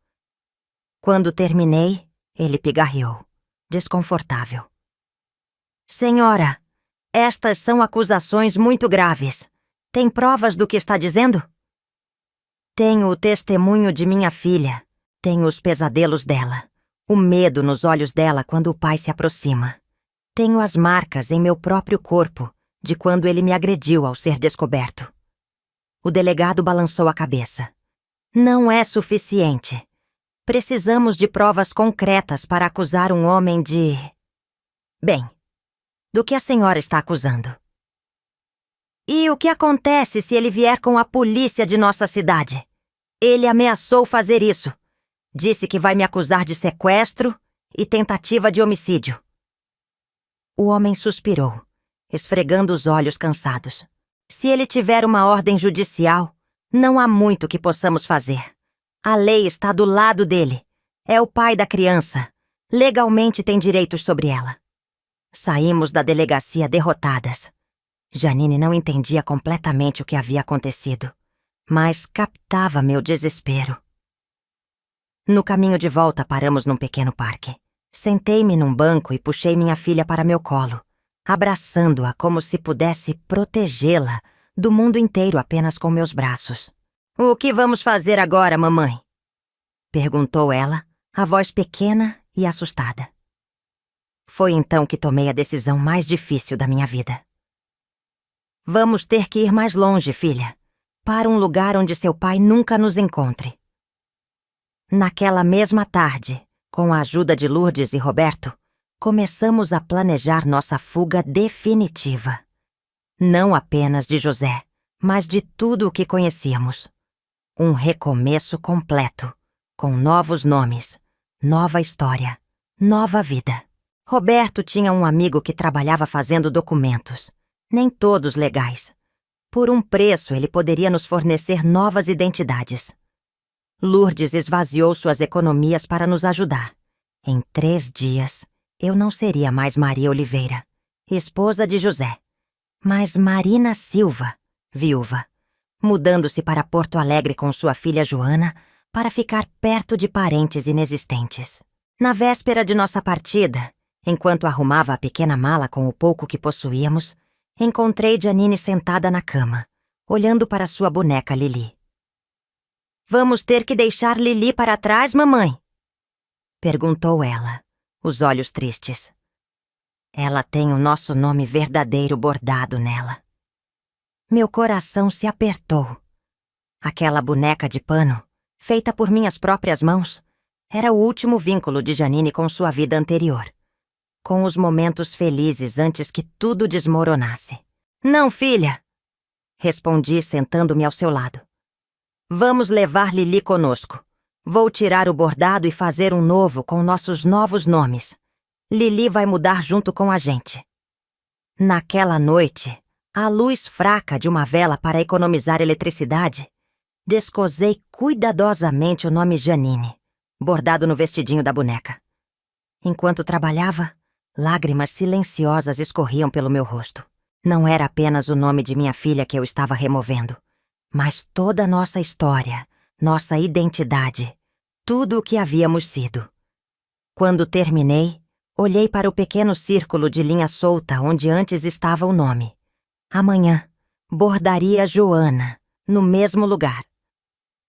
Quando terminei, ele pigarreou, desconfortável. Senhora, estas são acusações muito graves. Tem provas do que está dizendo? Tenho o testemunho de minha filha. Tenho os pesadelos dela. O medo nos olhos dela quando o pai se aproxima. Tenho as marcas em meu próprio corpo de quando ele me agrediu ao ser descoberto. O delegado balançou a cabeça. Não é suficiente. Precisamos de provas concretas para acusar um homem de... Bem, do que a senhora está acusando? E o que acontece se ele vier com a polícia de nossa cidade? Ele ameaçou fazer isso. Disse que vai me acusar de sequestro e tentativa de homicídio. O homem suspirou, esfregando os olhos cansados. Se ele tiver uma ordem judicial, não há muito que possamos fazer. A lei está do lado dele. É o pai da criança. Legalmente tem direitos sobre ela. Saímos da delegacia derrotadas. Janine não entendia completamente o que havia acontecido, mas captava meu desespero. No caminho de volta, paramos num pequeno parque. Sentei-me num banco e puxei minha filha para meu colo, abraçando-a como se pudesse protegê-la do mundo inteiro apenas com meus braços. O que vamos fazer agora, mamãe? Perguntou ela, a voz pequena e assustada. Foi então que tomei a decisão mais difícil da minha vida. Vamos ter que ir mais longe, filha, para um lugar onde seu pai nunca nos encontre. Naquela mesma tarde, com a ajuda de Lourdes e Roberto, começamos a planejar nossa fuga definitiva. Não apenas de José, mas de tudo o que conhecíamos. Um recomeço completo, com novos nomes, nova história, nova vida. Roberto tinha um amigo que trabalhava fazendo documentos, nem todos legais. Por um preço, ele poderia nos fornecer novas identidades. Lourdes esvaziou suas economias para nos ajudar. Em 3 dias, eu não seria mais Maria Oliveira, esposa de José, mas Marina Silva, viúva, mudando-se para Porto Alegre com sua filha Joana para ficar perto de parentes inexistentes. Na véspera de nossa partida, enquanto arrumava a pequena mala com o pouco que possuíamos, encontrei Janine sentada na cama, olhando para sua boneca Lili. Vamos ter que deixar Lili para trás, mamãe? Perguntou ela, os olhos tristes. Ela tem o nosso nome verdadeiro bordado nela. Meu coração se apertou. Aquela boneca de pano, feita por minhas próprias mãos, era o último vínculo de Janine com sua vida anterior, com os momentos felizes antes que tudo desmoronasse. Não, filha! Respondi sentando-me ao seu lado. Vamos levar Lili conosco. Vou tirar o bordado e fazer um novo com nossos novos nomes. Lili vai mudar junto com a gente. Naquela noite, à luz fraca de uma vela para economizar eletricidade, descosei cuidadosamente o nome Janine, bordado no vestidinho da boneca. Enquanto trabalhava, lágrimas silenciosas escorriam pelo meu rosto. Não era apenas o nome de minha filha que eu estava removendo, mas toda a nossa história, nossa identidade, tudo o que havíamos sido. Quando terminei, olhei para o pequeno círculo de linha solta onde antes estava o nome. Amanhã, bordaria Joana, no mesmo lugar.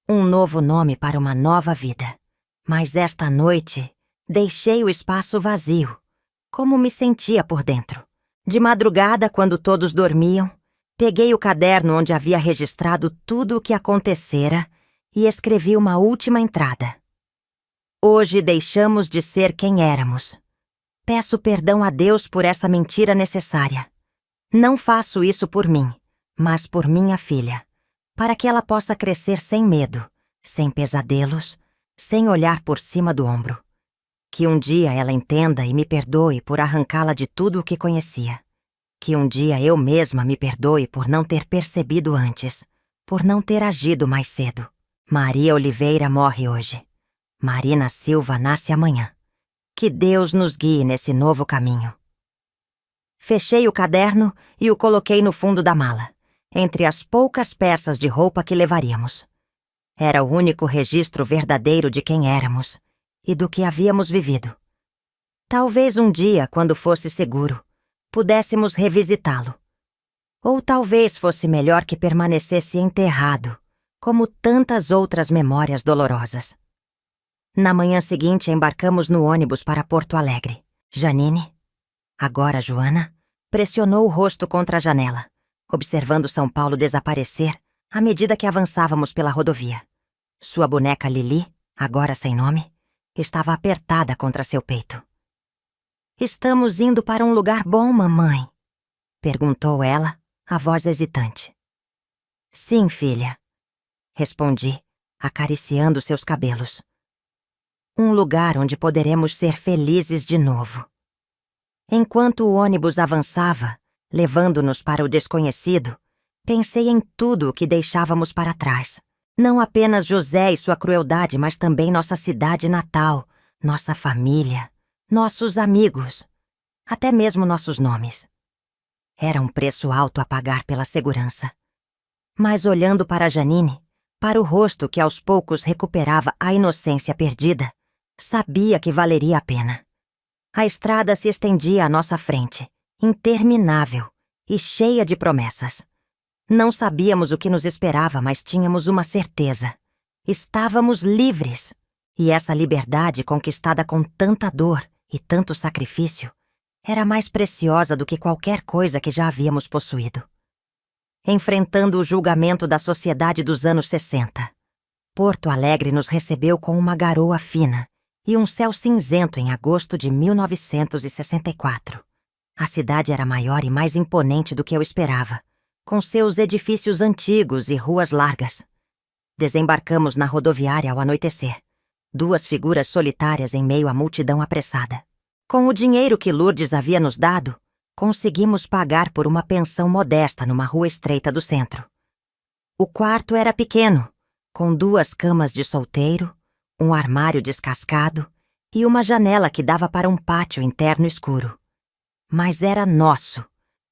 Um novo nome para uma nova vida. Mas esta noite, deixei o espaço vazio. Como me sentia por dentro. De madrugada, quando todos dormiam, peguei o caderno onde havia registrado tudo o que acontecera e escrevi uma última entrada. Hoje deixamos de ser quem éramos. Peço perdão a Deus por essa mentira necessária. Não faço isso por mim, mas por minha filha, para que ela possa crescer sem medo, sem pesadelos, sem olhar por cima do ombro. Que um dia ela entenda e me perdoe por arrancá-la de tudo o que conhecia. Que um dia eu mesma me perdoe por não ter percebido antes, por não ter agido mais cedo. Maria Oliveira morre hoje. Marina Silva nasce amanhã. Que Deus nos guie nesse novo caminho. Fechei o caderno e o coloquei no fundo da mala, entre as poucas peças de roupa que levaríamos. Era o único registro verdadeiro de quem éramos e do que havíamos vivido. Talvez um dia, quando fosse seguro, pudéssemos revisitá-lo. Ou talvez fosse melhor que permanecesse enterrado, como tantas outras memórias dolorosas. Na manhã seguinte, embarcamos no ônibus para Porto Alegre. Janine, agora Joana, pressionou o rosto contra a janela, observando São Paulo desaparecer à medida que avançávamos pela rodovia. Sua boneca Lili, agora sem nome, estava apertada contra seu peito. "Estamos indo para um lugar bom, mamãe?" perguntou ela, a voz hesitante. "Sim, filha", respondi, acariciando seus cabelos. "Um lugar onde poderemos ser felizes de novo." Enquanto o ônibus avançava, levando-nos para o desconhecido, pensei em tudo o que deixávamos para trás. Não apenas José e sua crueldade, mas também nossa cidade natal, nossa família, nossos amigos, até mesmo nossos nomes. Era um preço alto a pagar pela segurança. Mas olhando para Janine, para o rosto que aos poucos recuperava a inocência perdida, sabia que valeria a pena. A estrada se estendia à nossa frente, interminável e cheia de promessas. Não sabíamos o que nos esperava, mas tínhamos uma certeza. Estávamos livres. E essa liberdade conquistada com tanta dor e tanto sacrifício era mais preciosa do que qualquer coisa que já havíamos possuído. Enfrentando o julgamento da sociedade dos anos 60, Porto Alegre nos recebeu com uma garoa fina e um céu cinzento em agosto de 1964. A cidade era maior e mais imponente do que eu esperava, com seus edifícios antigos e ruas largas. Desembarcamos na rodoviária ao anoitecer, duas figuras solitárias em meio à multidão apressada. Com o dinheiro que Lourdes havia nos dado, conseguimos pagar por uma pensão modesta numa rua estreita do centro. O quarto era pequeno, com duas camas de solteiro, um armário descascado e uma janela que dava para um pátio interno escuro. Mas era nosso,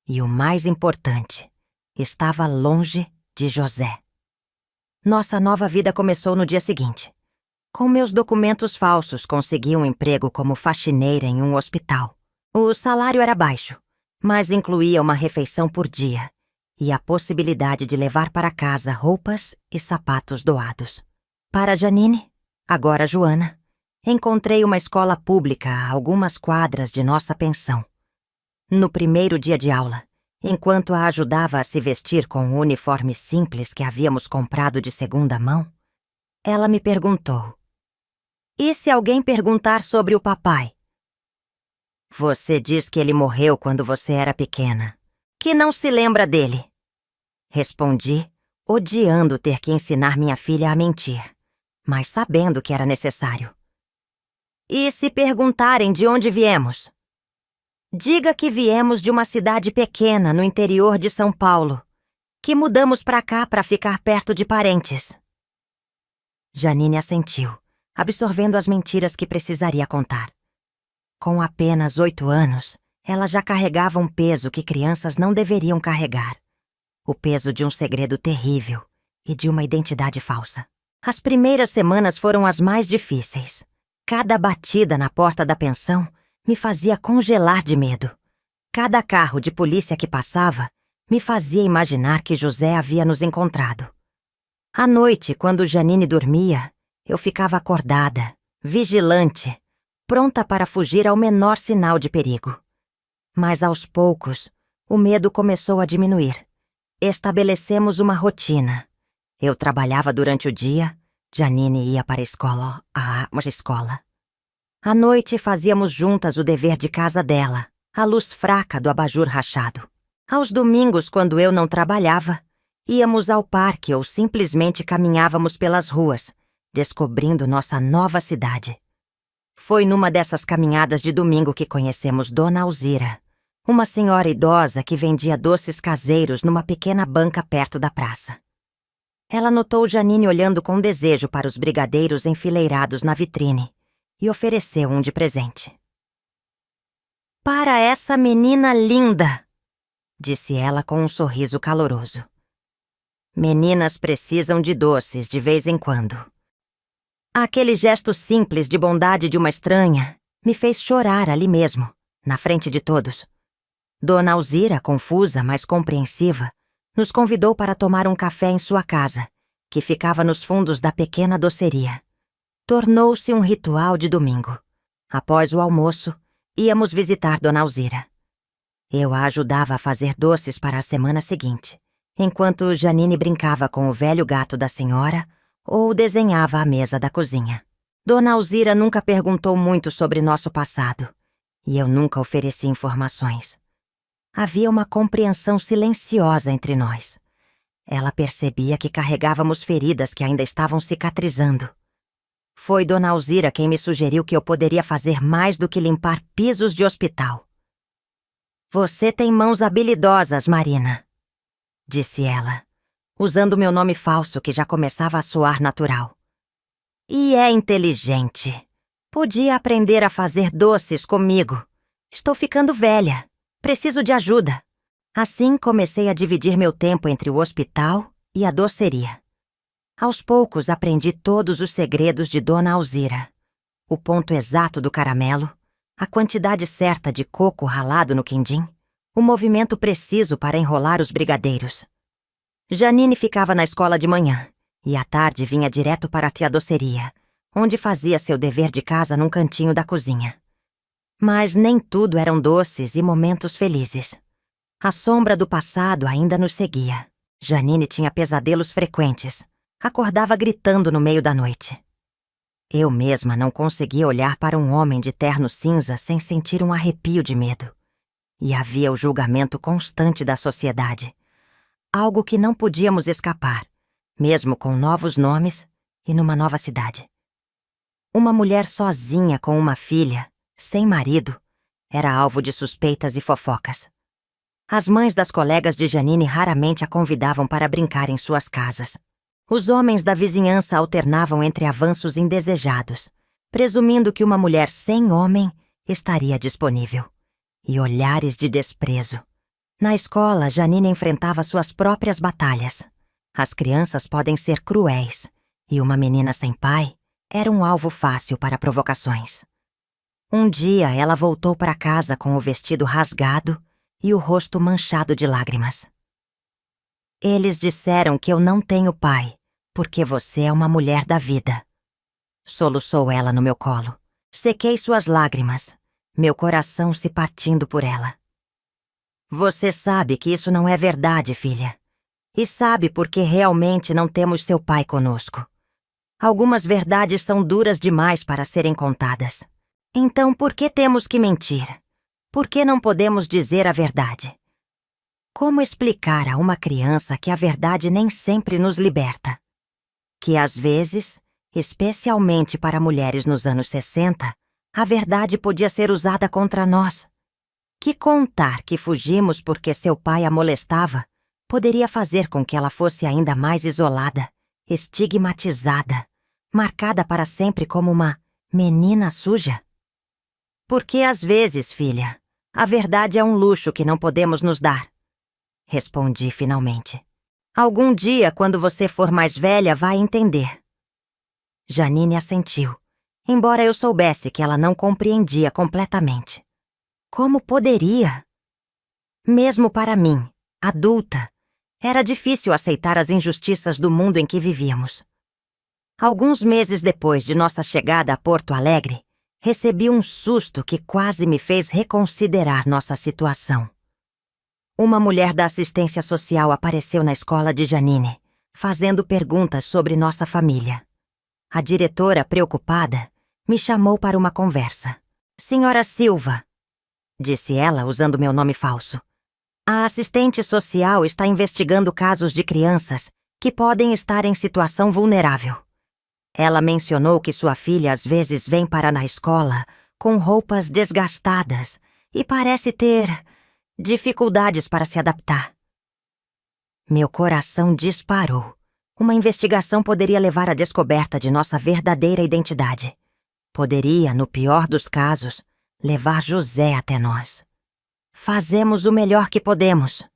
e o mais importante, estava longe de José. Nossa nova vida começou no dia seguinte. Com meus documentos falsos, consegui um emprego como faxineira em um hospital. O salário era baixo, mas incluía uma refeição por dia e a possibilidade de levar para casa roupas e sapatos doados. Para Janine, agora Joana, encontrei uma escola pública a algumas quadras de nossa pensão. No primeiro dia de aula, enquanto a ajudava a se vestir com o uniforme simples que havíamos comprado de segunda mão, ela me perguntou: "E se alguém perguntar sobre o papai?" "Você diz que ele morreu quando você era pequena, que não se lembra dele." Respondi, odiando ter que ensinar minha filha a mentir, mas sabendo que era necessário. "E se perguntarem de onde viemos?" Diga que viemos de uma cidade pequena no interior de São Paulo, que mudamos pra cá pra ficar perto de parentes. Janine assentiu, absorvendo as mentiras que precisaria contar. Com apenas 8 anos, ela já carregava um peso que crianças não deveriam carregar. O peso de um segredo terrível e de uma identidade falsa. As primeiras semanas foram as mais difíceis. Cada batida na porta da pensão me fazia congelar de medo. Cada carro de polícia que passava me fazia imaginar que José havia nos encontrado. À noite, quando Janine dormia, eu ficava acordada, vigilante, pronta para fugir ao menor sinal de perigo. Mas aos poucos, o medo começou a diminuir. Estabelecemos uma rotina. Eu trabalhava durante o dia, Janine ia para a escola. À noite, fazíamos juntas o dever de casa dela, à luz fraca do abajur rachado. Aos domingos, quando eu não trabalhava, íamos ao parque ou simplesmente caminhávamos pelas ruas, descobrindo nossa nova cidade. Foi numa dessas caminhadas de domingo que conhecemos Dona Alzira, uma senhora idosa que vendia doces caseiros numa pequena banca perto da praça. Ela notou Janine olhando com desejo para os brigadeiros enfileirados na vitrine e ofereceu um de presente. "Para essa menina linda", disse ela com um sorriso caloroso. Meninas precisam de doces de vez em quando. Aquele gesto simples de bondade de uma estranha me fez chorar ali mesmo, na frente de todos. Dona Alzira, confusa, mas compreensiva, nos convidou para tomar um café em sua casa, que ficava nos fundos da pequena doceria. Tornou-se um ritual de domingo. Após o almoço, íamos visitar Dona Alzira. Eu a ajudava a fazer doces para a semana seguinte, enquanto Janine brincava com o velho gato da senhora ou desenhava a mesa da cozinha. Dona Alzira nunca perguntou muito sobre nosso passado, e eu nunca ofereci informações. Havia uma compreensão silenciosa entre nós. Ela percebia que carregávamos feridas que ainda estavam cicatrizando. Foi Dona Alzira quem me sugeriu que eu poderia fazer mais do que limpar pisos de hospital. "Você tem mãos habilidosas, Marina", disse ela, usando meu nome falso que já começava a soar natural. "E é inteligente. Podia aprender a fazer doces comigo. Estou ficando velha. Preciso de ajuda." Assim comecei a dividir meu tempo entre o hospital e a doceria. Aos poucos aprendi todos os segredos de Dona Alzira. O ponto exato do caramelo, a quantidade certa de coco ralado no quindim, o movimento preciso para enrolar os brigadeiros. Janine ficava na escola de manhã e à tarde vinha direto para a tia doceria, onde fazia seu dever de casa num cantinho da cozinha. Mas nem tudo eram doces e momentos felizes. A sombra do passado ainda nos seguia. Janine tinha pesadelos frequentes. Acordava gritando no meio da noite. Eu mesma não conseguia olhar para um homem de terno cinza sem sentir um arrepio de medo. E havia o julgamento constante da sociedade. Algo que não podíamos escapar, mesmo com novos nomes e numa nova cidade. Uma mulher sozinha com uma filha, sem marido, era alvo de suspeitas e fofocas. As mães das colegas de Janine raramente a convidavam para brincar em suas casas. Os homens da vizinhança alternavam entre avanços indesejados, presumindo que uma mulher sem homem estaria disponível. E olhares de desprezo. Na escola, Janine enfrentava suas próprias batalhas. As crianças podem ser cruéis, e uma menina sem pai era um alvo fácil para provocações. Um dia, ela voltou para casa com o vestido rasgado e o rosto manchado de lágrimas. "Eles disseram que eu não tenho pai, porque você é uma mulher da vida", soluçou ela no meu colo. Sequei suas lágrimas, meu coração se partindo por ela. "Você sabe que isso não é verdade, filha. E sabe porque realmente não temos seu pai conosco. Algumas verdades são duras demais para serem contadas. Então por que temos que mentir? Por que não podemos dizer a verdade? Como explicar a uma criança que a verdade nem sempre nos liberta? Que às vezes, especialmente para mulheres nos anos 60, a verdade podia ser usada contra nós. que contar que fugimos porque seu pai a molestava poderia fazer com que ela fosse ainda mais isolada, estigmatizada, marcada para sempre como uma menina suja? Porque às vezes, filha, a verdade é um luxo que não podemos nos dar. Respondi finalmente. Algum dia, quando você for mais velha, vai entender. Janine assentiu, embora eu soubesse que ela não compreendia completamente. Como poderia? Mesmo para mim, adulta, era difícil aceitar as injustiças do mundo em que vivíamos. Alguns meses depois de nossa chegada a Porto Alegre, recebi um susto que quase me fez reconsiderar nossa situação. Uma mulher da assistência social apareceu na escola de Janine, fazendo perguntas sobre nossa família. A diretora, preocupada, me chamou para uma conversa. Senhora Silva, disse ela usando meu nome falso. A assistente social está investigando casos de crianças que podem estar em situação vulnerável. Ela mencionou que sua filha às vezes vem para na escola com roupas desgastadas e parece ter dificuldades para se adaptar. Meu coração disparou. Uma investigação poderia levar à descoberta de nossa verdadeira identidade. Poderia, no pior dos casos, levar José até nós. Fazemos o melhor que podemos,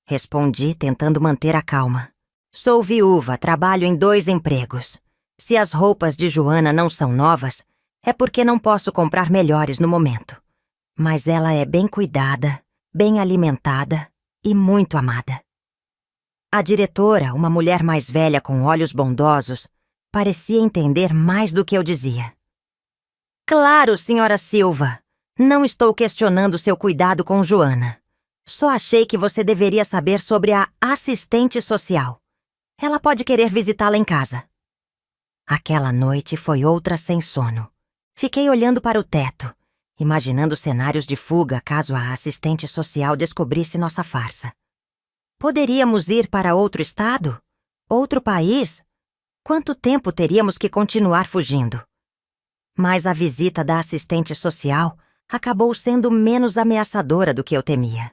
respondi, tentando manter a calma. Sou viúva, trabalho em 2 empregos. Se as roupas de Joana não são novas, é porque não posso comprar melhores no momento. Mas ela é bem cuidada, bem alimentada e muito amada. A diretora, uma mulher mais velha com olhos bondosos, parecia entender mais do que eu dizia. Claro, senhora Silva. Não estou questionando seu cuidado com Joana. Só achei que você deveria saber sobre a assistente social. Ela pode querer visitá-la em casa. Aquela noite foi outra sem sono. Fiquei olhando para o teto, imaginando cenários de fuga caso a assistente social descobrisse nossa farsa. Poderíamos ir para outro estado? Outro país? Quanto tempo teríamos que continuar fugindo? Mas a visita da assistente social acabou sendo menos ameaçadora do que eu temia.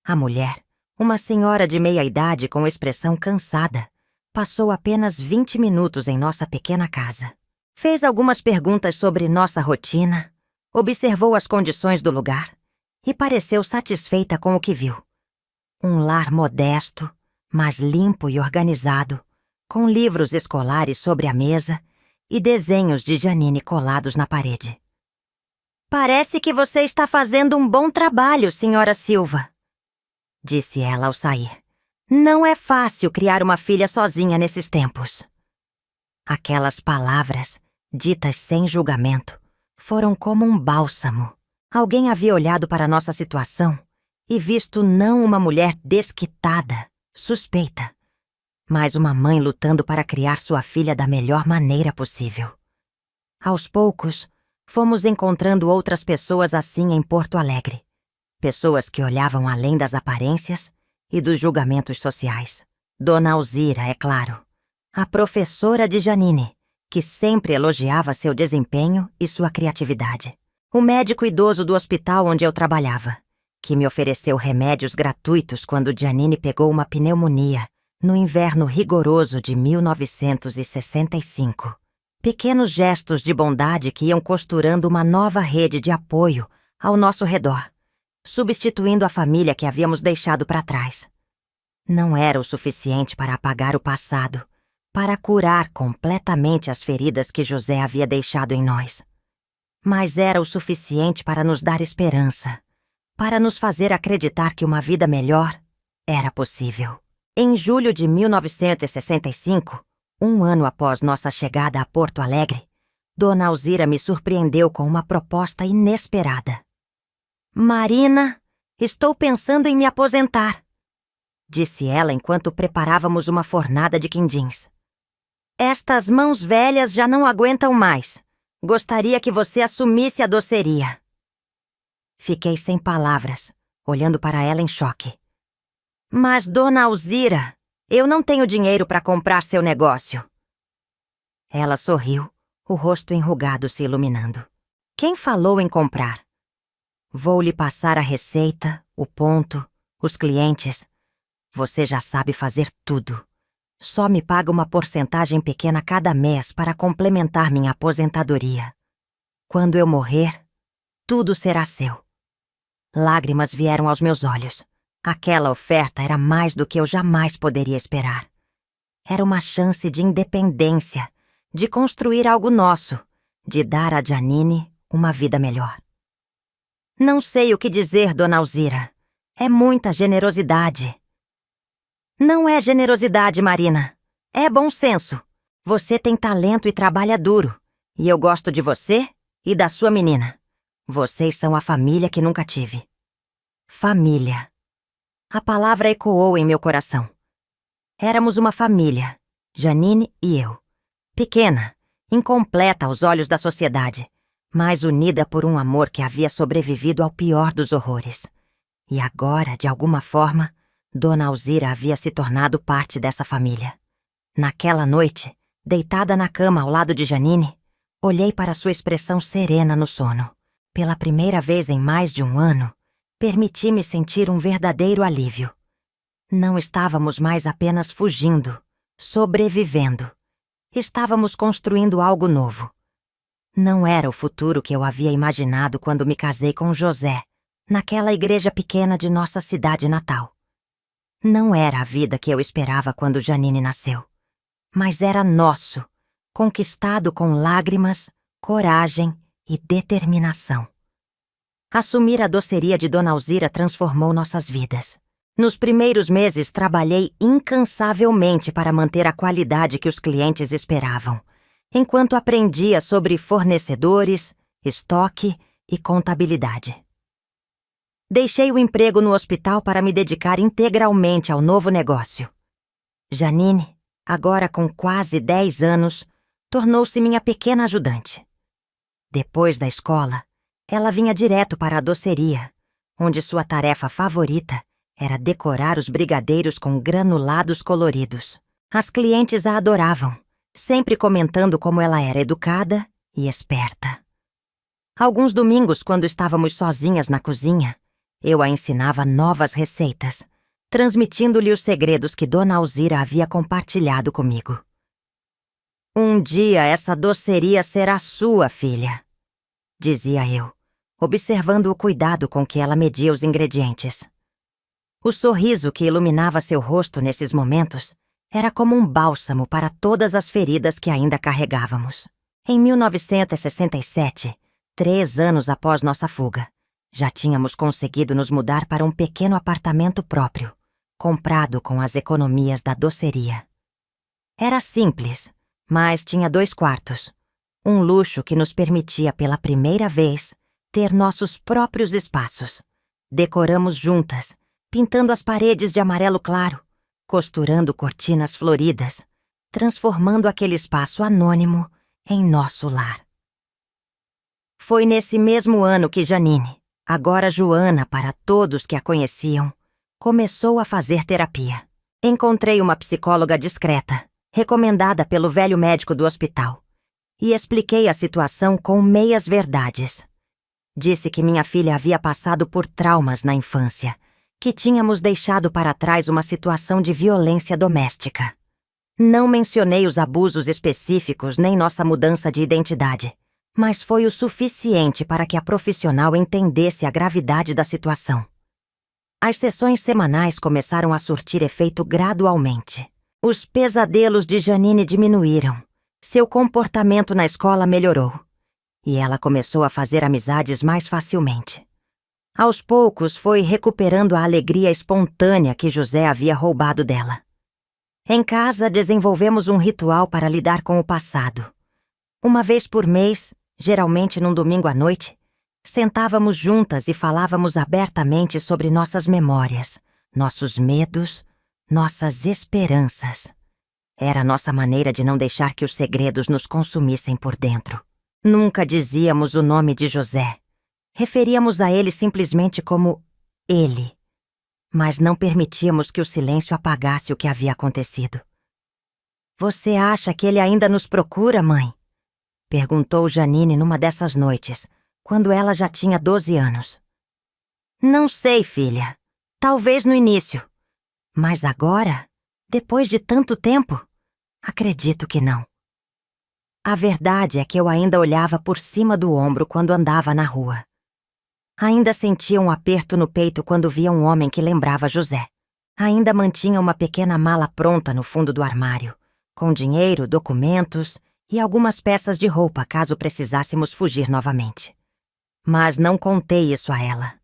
A mulher, uma senhora de meia-idade com expressão cansada, passou apenas 20 minutos em nossa pequena casa. Fez algumas perguntas sobre nossa rotina, observou as condições do lugar e pareceu satisfeita com o que viu. Um lar modesto, mas limpo e organizado, com livros escolares sobre a mesa e desenhos de Janine colados na parede. Parece que você está fazendo um bom trabalho, senhora Silva, disse ela ao sair. Não é fácil criar uma filha sozinha nesses tempos. Aquelas palavras, ditas sem julgamento, foram como um bálsamo. Alguém havia olhado para nossa situação e visto não uma mulher desquitada, suspeita, mas uma mãe lutando para criar sua filha da melhor maneira possível. Aos poucos, fomos encontrando outras pessoas assim em Porto Alegre. Pessoas que olhavam além das aparências e dos julgamentos sociais. Dona Alzira, é claro. A professora de Janine, que sempre elogiava seu desempenho e sua criatividade. O médico idoso do hospital onde eu trabalhava, que me ofereceu remédios gratuitos quando Janine pegou uma pneumonia no inverno rigoroso de 1965. Pequenos gestos de bondade que iam costurando uma nova rede de apoio ao nosso redor, substituindo a família que havíamos deixado para trás. Não era o suficiente para apagar o passado, para curar completamente as feridas que José havia deixado em nós. Mas era o suficiente para nos dar esperança, para nos fazer acreditar que uma vida melhor era possível. Em julho de 1965, um ano após nossa chegada a Porto Alegre, Dona Alzira me surpreendeu com uma proposta inesperada. Marina, estou pensando em me aposentar, disse ela enquanto preparávamos uma fornada de quindins. Estas mãos velhas já não aguentam mais. Gostaria que você assumisse a doceria. Fiquei sem palavras, olhando para ela em choque. Mas, Dona Alzira, eu não tenho dinheiro para comprar seu negócio. Ela sorriu, o rosto enrugado se iluminando. Quem falou em comprar? Vou lhe passar a receita, o ponto, os clientes. Você já sabe fazer tudo. Só me paga uma porcentagem pequena cada mês para complementar minha aposentadoria. Quando eu morrer, tudo será seu. Lágrimas vieram aos meus olhos. Aquela oferta era mais do que eu jamais poderia esperar. Era uma chance de independência, de construir algo nosso, de dar a Janine uma vida melhor. Não sei o que dizer, Dona Alzira. É muita generosidade. Não é generosidade, Marina. É bom senso. Você tem talento e trabalha duro. E eu gosto de você e da sua menina. Vocês são a família que nunca tive. Família. A palavra ecoou em meu coração. Éramos uma família, Janine e eu. Pequena, incompleta aos olhos da sociedade, mas unida por um amor que havia sobrevivido ao pior dos horrores. E agora, de alguma forma, Dona Alzira havia se tornado parte dessa família. Naquela noite, deitada na cama ao lado de Janine, olhei para sua expressão serena no sono. Pela primeira vez em mais de um ano, permiti-me sentir um verdadeiro alívio. Não estávamos mais apenas fugindo, sobrevivendo. Estávamos construindo algo novo. Não era o futuro que eu havia imaginado quando me casei com José, naquela igreja pequena de nossa cidade natal. Não era a vida que eu esperava quando Janine nasceu, mas era nosso, conquistado com lágrimas, coragem e determinação. Assumir a doceria de Dona Alzira transformou nossas vidas. Nos primeiros meses, trabalhei incansavelmente para manter a qualidade que os clientes esperavam, enquanto aprendia sobre fornecedores, estoque e contabilidade. Deixei o emprego no hospital para me dedicar integralmente ao novo negócio. Janine, agora com quase 10 anos, tornou-se minha pequena ajudante. Depois da escola, ela vinha direto para a doceria, onde sua tarefa favorita era decorar os brigadeiros com granulados coloridos. As clientes a adoravam, sempre comentando como ela era educada e esperta. Alguns domingos, quando estávamos sozinhas na cozinha, eu a ensinava novas receitas, transmitindo-lhe os segredos que Dona Alzira havia compartilhado comigo. Um dia essa doceria será sua, filha, dizia eu, observando o cuidado com que ela media os ingredientes. O sorriso que iluminava seu rosto nesses momentos era como um bálsamo para todas as feridas que ainda carregávamos. Em 1967, 3 anos após nossa fuga, já tínhamos conseguido nos mudar para um pequeno apartamento próprio, comprado com as economias da doceria. Era simples, mas tinha 2 quartos, um luxo que nos permitia pela primeira vez ter nossos próprios espaços. Decoramos juntas, pintando as paredes de amarelo claro, costurando cortinas floridas, transformando aquele espaço anônimo em nosso lar. Foi nesse mesmo ano que Janine, agora Joana para todos que a conheciam, começou a fazer terapia. Encontrei uma psicóloga discreta, recomendada pelo velho médico do hospital, e expliquei a situação com meias verdades. Disse que minha filha havia passado por traumas na infância, que tínhamos deixado para trás uma situação de violência doméstica. Não mencionei os abusos específicos nem nossa mudança de identidade, mas foi o suficiente para que a profissional entendesse a gravidade da situação. As sessões semanais começaram a surtir efeito gradualmente. Os pesadelos de Janine diminuíram, seu comportamento na escola melhorou, e ela começou a fazer amizades mais facilmente. Aos poucos foi recuperando a alegria espontânea que José havia roubado dela. Em casa, desenvolvemos um ritual para lidar com o passado. Uma vez por mês, geralmente num domingo à noite, sentávamos juntas e falávamos abertamente sobre nossas memórias, nossos medos, nossas esperanças. Era nossa maneira de não deixar que os segredos nos consumissem por dentro. Nunca dizíamos o nome de José. Referíamos a ele simplesmente como ele. Mas não permitíamos que o silêncio apagasse o que havia acontecido. Você acha que ele ainda nos procura, mãe? Perguntou Janine numa dessas noites, quando ela já tinha 12 anos. Não sei, filha. Talvez no início. Mas agora, depois de tanto tempo, acredito que não. A verdade é que eu ainda olhava por cima do ombro quando andava na rua. Ainda sentia um aperto no peito quando via um homem que lembrava José. Ainda mantinha uma pequena mala pronta no fundo do armário, com dinheiro, documentos e algumas peças de roupa caso precisássemos fugir novamente. Mas não contei isso a ela.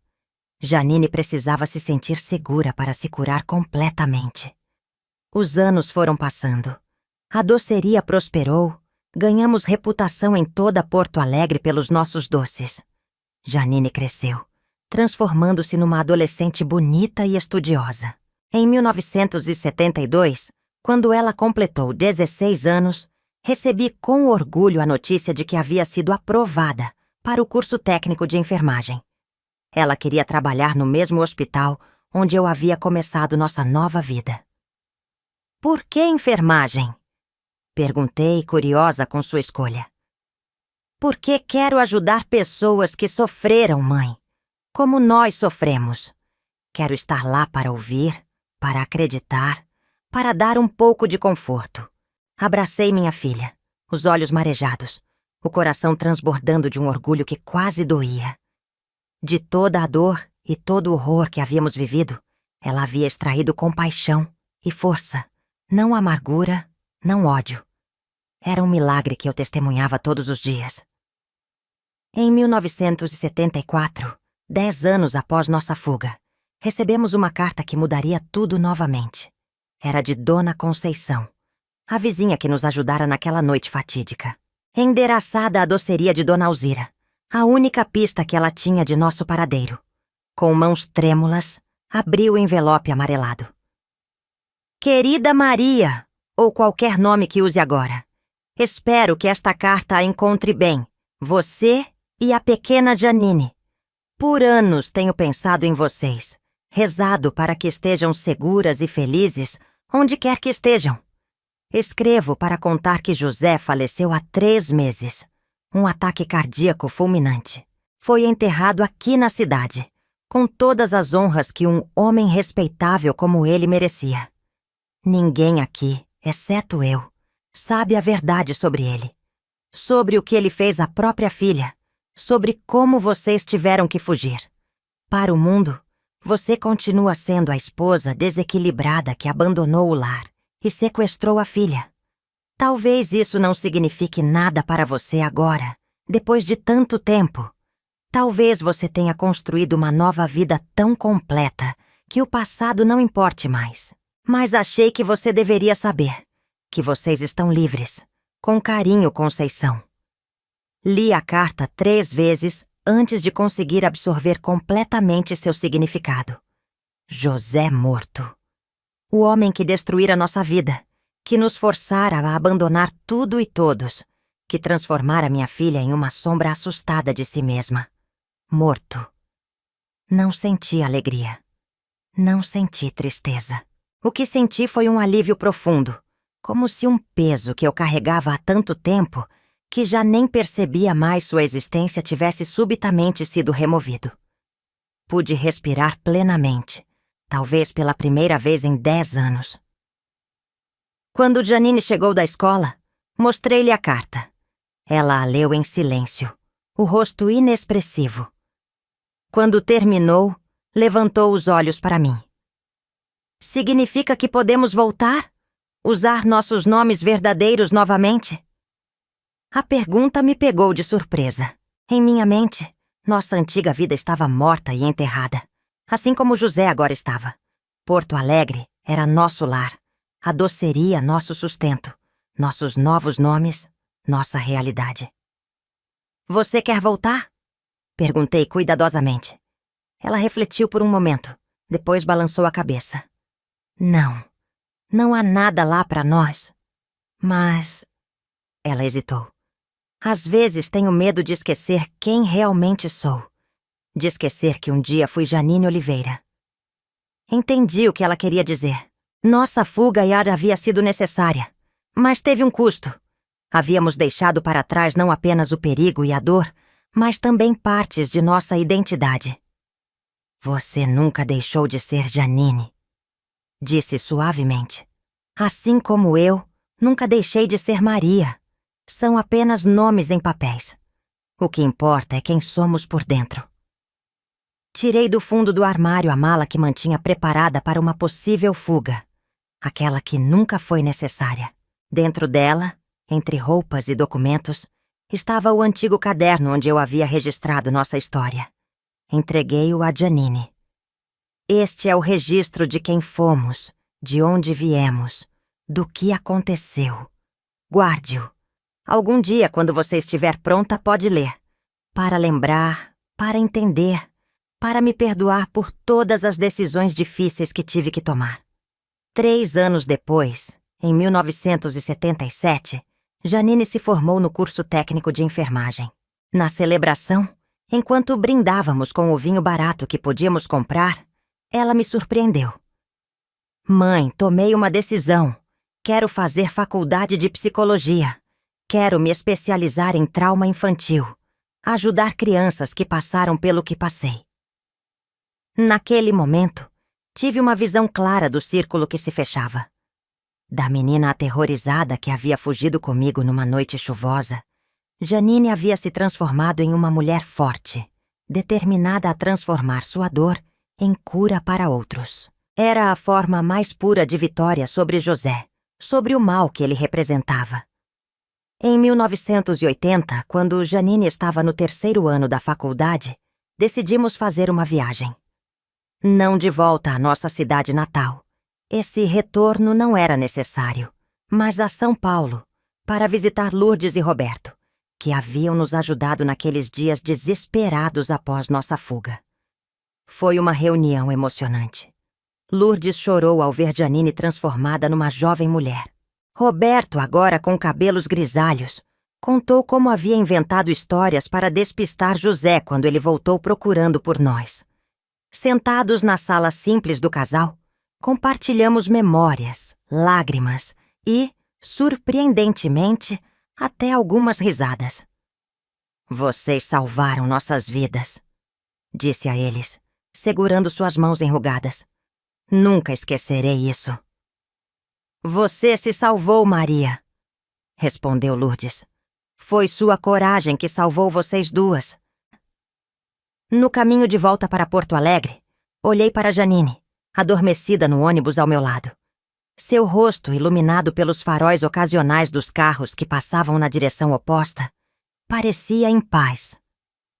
Janine precisava se sentir segura para se curar completamente. Os anos foram passando. A doceria prosperou. Ganhamos reputação em toda Porto Alegre pelos nossos doces. Janine cresceu, transformando-se numa adolescente bonita e estudiosa. Em 1972, quando ela completou 16 anos, recebi com orgulho a notícia de que havia sido aprovada para o curso técnico de enfermagem. Ela queria trabalhar no mesmo hospital onde eu havia começado nossa nova vida. Por que enfermagem? Perguntei, curiosa com sua escolha. Porque quero ajudar pessoas que sofreram, mãe, como nós sofremos. Quero estar lá para ouvir, para acreditar, para dar um pouco de conforto. Abracei minha filha, os olhos marejados, o coração transbordando de um orgulho que quase doía. De toda a dor e todo o horror que havíamos vivido, ela havia extraído compaixão e força, não amargura, não ódio. Era um milagre que eu testemunhava todos os dias. Em 1974, 10 anos após nossa fuga, recebemos uma carta que mudaria tudo novamente. Era de Dona Conceição, a vizinha que nos ajudara naquela noite fatídica. Endereçada à doceria de Dona Alzira, a única pista que ela tinha de nosso paradeiro. Com mãos trêmulas, abriu o envelope amarelado. Querida Maria, ou qualquer nome que use agora, espero que esta carta a encontre bem, você e a pequena Janine. Por anos tenho pensado em vocês, rezado para que estejam seguras e felizes onde quer que estejam. Escrevo para contar que José faleceu há 3 meses. Um ataque cardíaco fulminante. Foi enterrado aqui na cidade, com todas as honras que um homem respeitável como ele merecia. Ninguém aqui, exceto eu, sabe a verdade sobre ele. Sobre o que ele fez à própria filha. Sobre como vocês tiveram que fugir. Para o mundo, você continua sendo a esposa desequilibrada que abandonou o lar e sequestrou a filha. Talvez isso não signifique nada para você agora, depois de tanto tempo. Talvez você tenha construído uma nova vida tão completa que o passado não importe mais. Mas achei que você deveria saber que vocês estão livres. Com carinho, Conceição. Li a carta 3 vezes antes de conseguir absorver completamente seu significado. José morto. O homem que destruíra nossa vida, que nos forçara a abandonar tudo e todos, que transformara minha filha em uma sombra assustada de si mesma. Morto. Não senti alegria. Não senti tristeza. O que senti foi um alívio profundo, como se um peso que eu carregava há tanto tempo que já nem percebia mais sua existência tivesse subitamente sido removido. Pude respirar plenamente, talvez pela primeira vez em 10 anos. Quando Janine chegou da escola, mostrei-lhe a carta. Ela a leu em silêncio, o rosto inexpressivo. Quando terminou, levantou os olhos para mim. Significa que podemos voltar? Usar nossos nomes verdadeiros novamente? A pergunta me pegou de surpresa. Em minha mente, nossa antiga vida estava morta e enterrada, assim como José agora estava. Porto Alegre era nosso lar, a doceria nosso sustento, nossos novos nomes, nossa realidade. Você quer voltar? Perguntei cuidadosamente. Ela refletiu por um momento, depois balançou a cabeça. Não, não há nada lá para nós. Mas... Ela hesitou. Às vezes tenho medo de esquecer quem realmente sou. De esquecer que um dia fui Janine Oliveira. Entendi o que ela queria dizer. Nossa fuga havia sido necessária, mas teve um custo. Havíamos deixado para trás não apenas o perigo e a dor, mas também partes de nossa identidade. Você nunca deixou de ser Janine, disse suavemente. Assim como eu, nunca deixei de ser Maria. São apenas nomes em papéis. O que importa é quem somos por dentro. Tirei do fundo do armário a mala que mantinha preparada para uma possível fuga. Aquela que nunca foi necessária. Dentro dela, entre roupas e documentos, estava o antigo caderno onde eu havia registrado nossa história. Entreguei-o a Janine. Este é o registro de quem fomos, de onde viemos, do que aconteceu. Guarde-o. Algum dia, quando você estiver pronta, pode ler. Para lembrar, para entender, para me perdoar por todas as decisões difíceis que tive que tomar. 3 anos depois, em 1977, Janine se formou no curso técnico de enfermagem. Na celebração, enquanto brindávamos com o vinho barato que podíamos comprar, ela me surpreendeu. Mãe, tomei uma decisão. Quero fazer faculdade de psicologia. Quero me especializar em trauma infantil. Ajudar crianças que passaram pelo que passei. Naquele momento, tive uma visão clara do círculo que se fechava. Da menina aterrorizada que havia fugido comigo numa noite chuvosa, Janine havia se transformado em uma mulher forte, determinada a transformar sua dor em cura para outros. Era a forma mais pura de vitória sobre José, sobre o mal que ele representava. Em 1980, quando Janine estava no 3º ano da faculdade, decidimos fazer uma viagem. Não de volta à nossa cidade natal. Esse retorno não era necessário, mas a São Paulo, para visitar Lourdes e Roberto, que haviam nos ajudado naqueles dias desesperados após nossa fuga. Foi uma reunião emocionante. Lourdes chorou ao ver Janine transformada numa jovem mulher. Roberto, agora com cabelos grisalhos, contou como havia inventado histórias para despistar José quando ele voltou procurando por nós. Sentados na sala simples do casal, compartilhamos memórias, lágrimas e, surpreendentemente, até algumas risadas. Vocês salvaram nossas vidas, disse a eles, segurando suas mãos enrugadas. Nunca esquecerei isso. Você se salvou, Maria, respondeu Lourdes. Foi sua coragem que salvou vocês duas. No caminho de volta para Porto Alegre, olhei para Janine, adormecida no ônibus ao meu lado. Seu rosto, iluminado pelos faróis ocasionais dos carros que passavam na direção oposta, parecia em paz.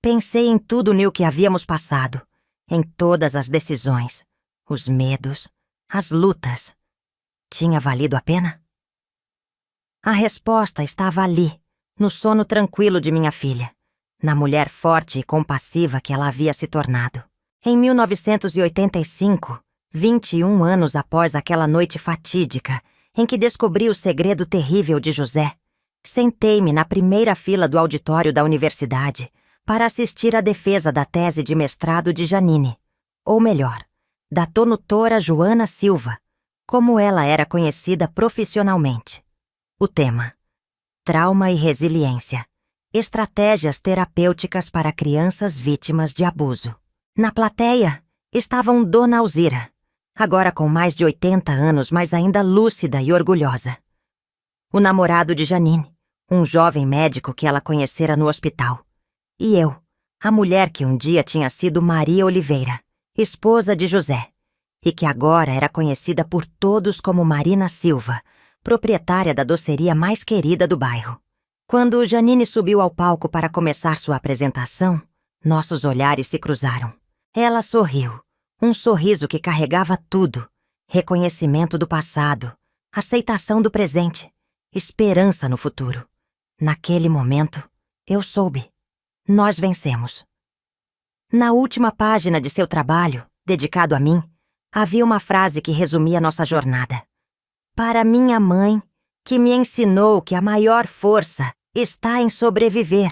Pensei em tudo no que havíamos passado, em todas as decisões, os medos, as lutas. Tinha valido a pena? A resposta estava ali, no sono tranquilo de minha filha, na mulher forte e compassiva que ela havia se tornado. Em 1985, 21 anos após aquela noite fatídica em que descobri o segredo terrível de José, sentei-me na primeira fila do auditório da universidade para assistir à defesa da tese de mestrado de Janine, ou melhor, da tonutora Joana Silva, como ela era conhecida profissionalmente. O tema: Trauma e Resiliência. Estratégias terapêuticas para crianças vítimas de abuso. Na plateia estavam Dona Alzira, agora com mais de 80 anos, mas ainda lúcida e orgulhosa. O namorado de Janine, um jovem médico que ela conhecera no hospital. E eu, a mulher que um dia tinha sido Maria Oliveira, esposa de José, e que agora era conhecida por todos como Marina Silva, proprietária da doceria mais querida do bairro. Quando Janine subiu ao palco para começar sua apresentação, nossos olhares se cruzaram. Ela sorriu, um sorriso que carregava tudo: reconhecimento do passado, aceitação do presente, esperança no futuro. Naquele momento, eu soube. Nós vencemos. Na última página de seu trabalho, dedicado a mim, havia uma frase que resumia nossa jornada. Para minha mãe, que me ensinou que a maior força está em sobreviver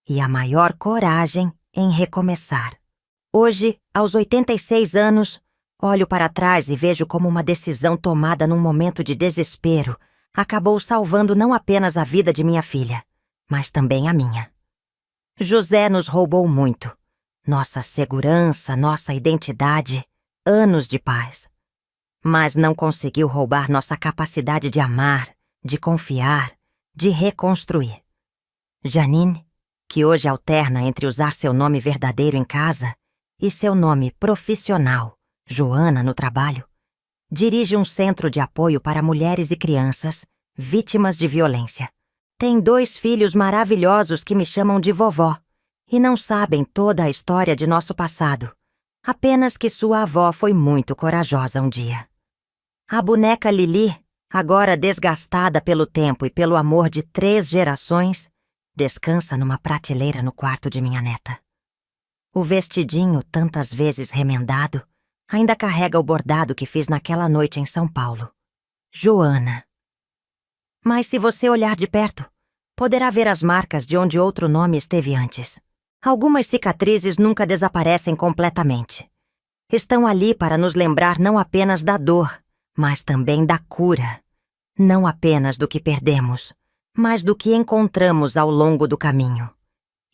e a maior coragem em recomeçar. Hoje, aos 86 anos, olho para trás e vejo como uma decisão tomada num momento de desespero acabou salvando não apenas a vida de minha filha, mas também a minha. José nos roubou muito. nossa segurança, nossa identidade, anos de paz. Mas não conseguiu roubar nossa capacidade de amar, de confiar, de reconstruir. Janine, que hoje alterna entre usar seu nome verdadeiro em casa e seu nome profissional, Joana, no trabalho, dirige um centro de apoio para mulheres e crianças vítimas de violência. Tem 2 filhos maravilhosos que me chamam de vovó e não sabem toda a história de nosso passado, apenas que sua avó foi muito corajosa um dia. A boneca Lili, agora desgastada pelo tempo e pelo amor de 3 gerações, descansa numa prateleira no quarto de minha neta. O vestidinho, tantas vezes remendado, ainda carrega o bordado que fiz naquela noite em São Paulo. Joana. Mas se você olhar de perto, poderá ver as marcas de onde outro nome esteve antes. Algumas cicatrizes nunca desaparecem completamente. Estão ali para nos lembrar não apenas da dor, mas também da cura. Não apenas do que perdemos, mas do que encontramos ao longo do caminho.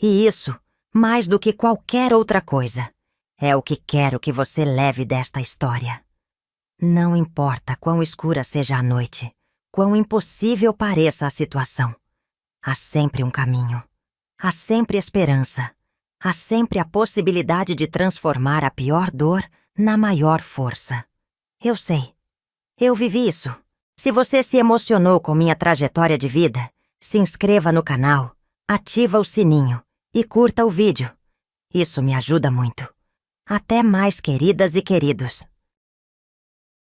E isso, mais do que qualquer outra coisa, é o que quero que você leve desta história. Não importa quão escura seja a noite, quão impossível pareça a situação. Há sempre um caminho. Há sempre esperança. Há sempre a possibilidade de transformar a pior dor na maior força. Eu sei. Eu vivi isso. Se você se emocionou com minha trajetória de vida, se inscreva no canal, ativa o sininho e curta o vídeo. Isso me ajuda muito. Até mais, queridas e queridos.